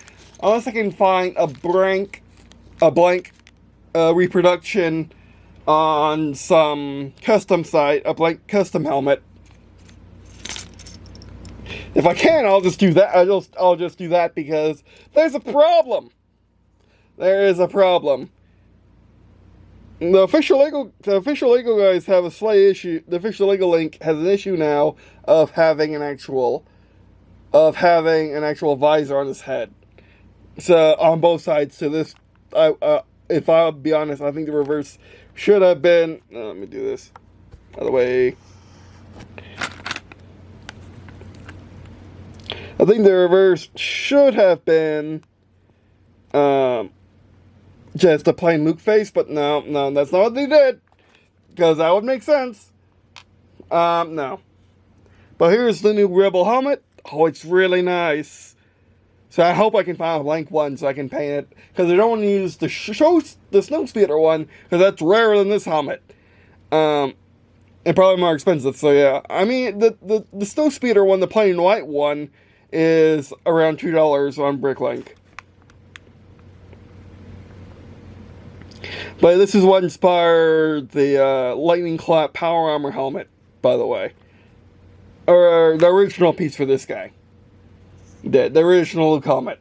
Speaker 1: Unless I can find a blank reproduction on some custom site, a blank custom helmet. If I can, I'll just do that. I'll just do that because there's a problem. There is a problem. The official Lego guys have a slight issue. The official Lego link has an issue now of having an actual visor on his head. So on both sides. So this, if I'll be honest, I think the reverse should have been. Let me do this. By the way. I think the reverse should have been just a plain Luke face, but no, that's not what they did, because that would make sense. No. But here's the new Rebel helmet. Oh, it's really nice. So I hope I can find a blank one so I can paint it, because I don't want to use the Snowspeeder one, because that's rarer than this helmet. And probably more expensive, so yeah. I mean, the Snowspeeder one, the plain white one, is around $2 on Bricklink. But this is what inspired the Lightning Clap Power Armor helmet, by the way. Or the original piece for this guy. The original Luke helmet.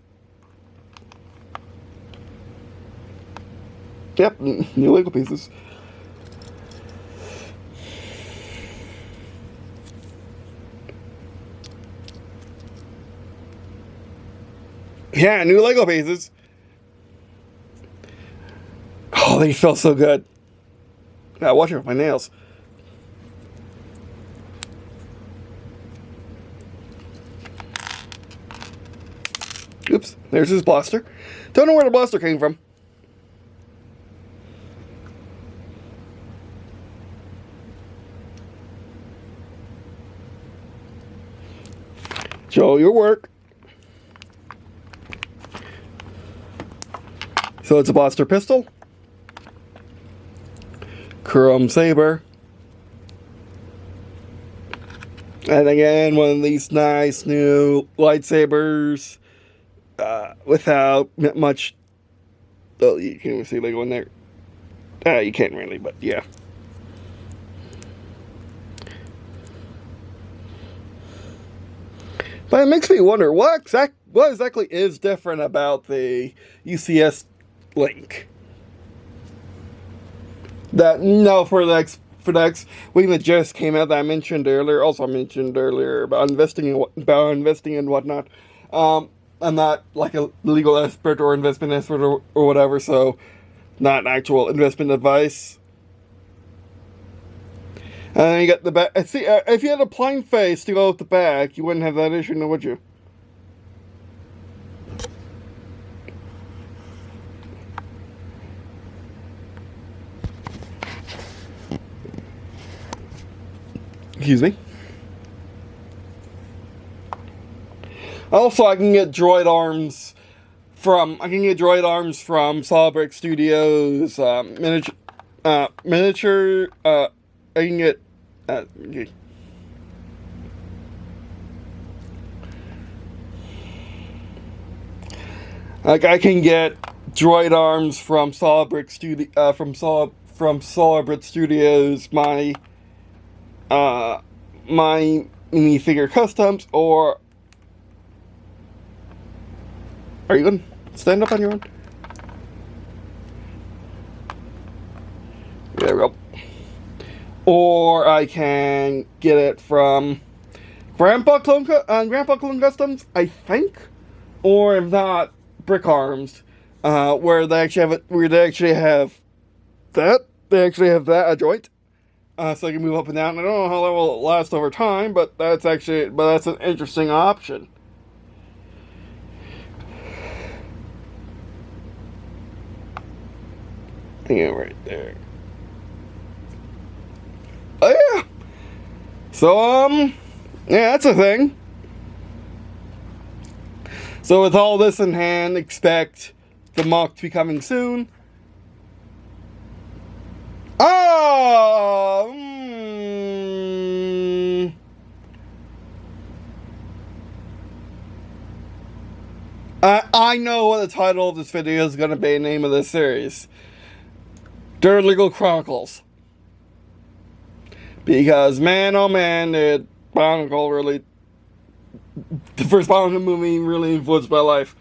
Speaker 1: Yep, new Lego pieces. Yeah, new Lego pieces. Oh, they feel so good. Yeah, watch it with my nails. Oops, there's his blaster. Don't know where the blaster came from. Show your work. So it's a blaster pistol. Chrome saber. And again, one of these nice new lightsabers. Without much. Oh, you can't even see Lego in there. You can't really, but yeah. But it makes me wonder what exactly is different about the UCS link. That no, for the next wing that just came out that I mentioned earlier, about investing in whatnot. I'm not like a legal expert or investment expert or whatever, so not actual investment advice. And then you got the back. See, if you had a plain face to go with the back, you wouldn't have that issue, now would you? Excuse me. Also, I can get droid arms from Solidbrick Studios. Miniature. I can get. Like I can get droid arms from Solidbrick Studios. My minifigure customs, or are you going to stand up on your own? There we go. Or I can get it from Grandpa Clone Customs, I think, or if not, Brick Arms, where they actually have that a joint. So I can move up and down. I don't know how that will last over time, but that's an interesting option. Yeah, right there. Oh yeah. So yeah, that's a thing. So with all this in hand, expect the MOC to be coming soon. I know what the title of this video is going to be, the name of this series. They're Lego Chronicles. Because, man, oh man, the first Bionicle movie really influenced my life.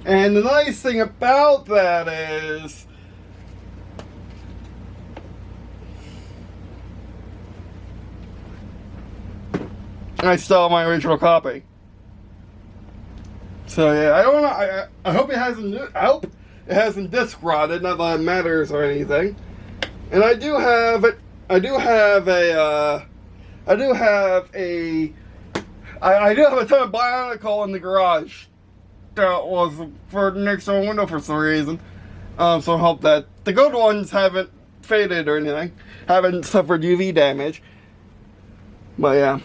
Speaker 1: And the nice thing about that is, I still have my original copy. So yeah, I don't know. I hope it hasn't disc rotted. Not that it matters or anything. And I do have a ton of Bionicle in the garage. That was for next to a window for some reason. So I hope that the good ones haven't faded or anything, haven't suffered UV damage. But yeah.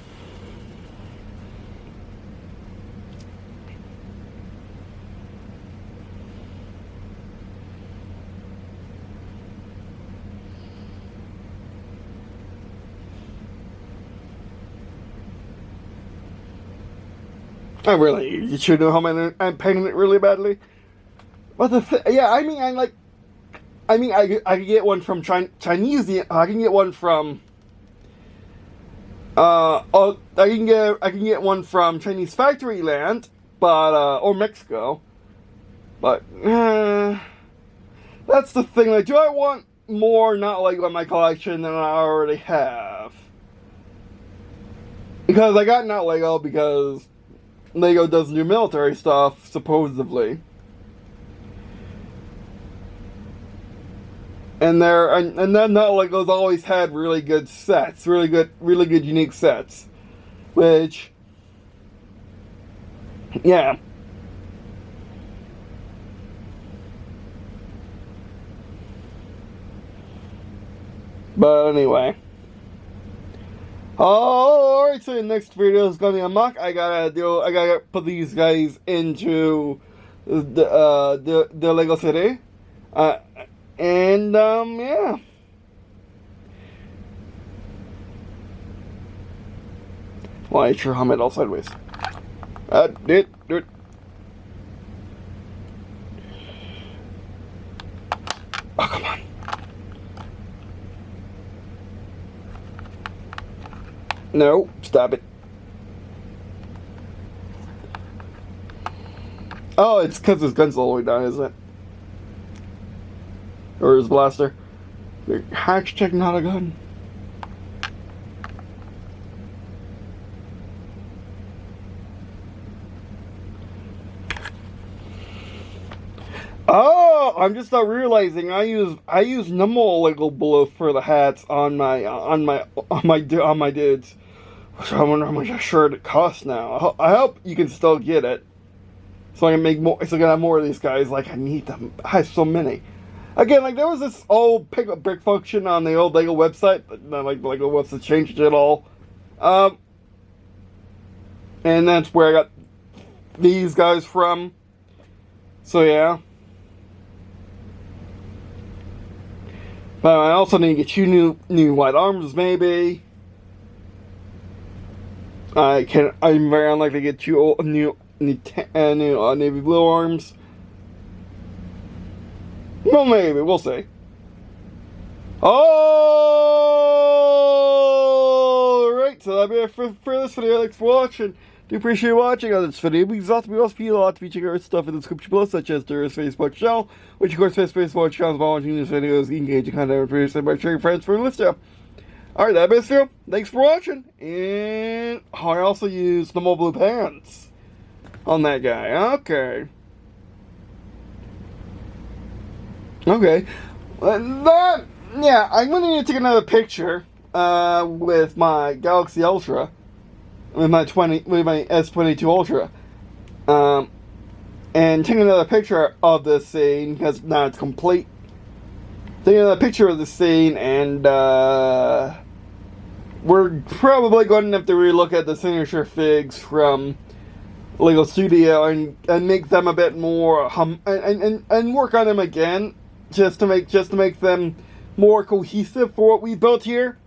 Speaker 1: You should know how I'm painting it really badly. But yeah, I can get one from Chinese. I can get one from. I can get one from Chinese Factory Land, but or Mexico. But that's the thing. Like, do I want more not Lego in my collection than I already have? Because I got not Lego because Lego does new military stuff, supposedly. And then Lego's always had really good sets, really good unique sets. Which, yeah. But anyway. Alright, so the next video is gonna be a mock. I gotta put these guys into the Lego City. Yeah. Well, I sure hum it all sideways. Do it. Oh, come on. No, stop it. Oh, it's because his gun's all the way down, isn't it? Or his blaster. Hashtag not a gun. Oh, I'm just not realizing I use normal Lego blue for the hats on my dudes. So I wonder how much a shirt costs now. I hope you can still get it, so I can make more. So I can have more of these guys. Like I need them. I have so many. Again, like there was this old pick up brick function on the old Lego website, but not like Lego wants to change it all. And that's where I got these guys from. So yeah. But I also need to get you new white arms, maybe. I'm very unlikely to get you new navy blue arms. Well, maybe, we'll see. Alright, so that'll be it for this video. Thanks for watching. Do appreciate you this video. We also feel a lot to be checking out stuff in the description below, such as their Facebook channel, which of course Facebook channel while watching these videos, engaging content produced by sharing friends for Lista. Alright, that'll be this video. Thanks for watching, and I also used the blue pants on that guy. Okay. Yeah, I'm gonna need to take another picture with my Galaxy Ultra, with my S22 Ultra, and take another picture of this scene because now it's complete. Take another picture of the scene, and we're probably going to have to relook at the signature figs from Lego Studio and make them a bit more and work on them again. Just to make them more cohesive for what we built here.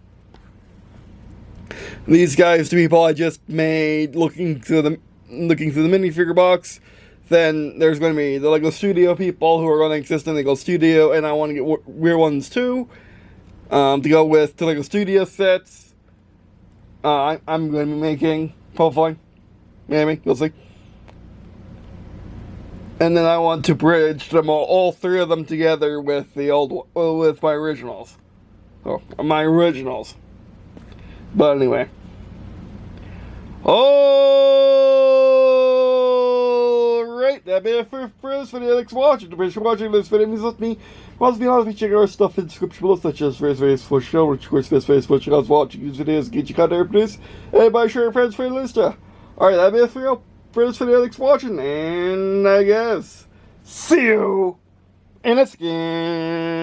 Speaker 1: These guys, the people I just made, looking through the minifigure box. Then there's going to be the Lego Studio people who are going to exist in Lego Studio, and I want to get weird ones too, to go with the Lego Studio sets. I'm going to be making, hopefully, maybe, we'll see. And then I want to bridge them all three of them together with with my originals. Oh, my originals. But anyway. Alright, that'll be it for this video. Thanks for watching. Appreciate you watching this video. Please let me be honest, check out our stuff in the description below, such as Facebook channel, which of course Facebook channel watching these videos, get you content produce, and by sharing friends for Lista. Alright, that'll be it for this video. Thanks for watching, and I guess see you in a skin.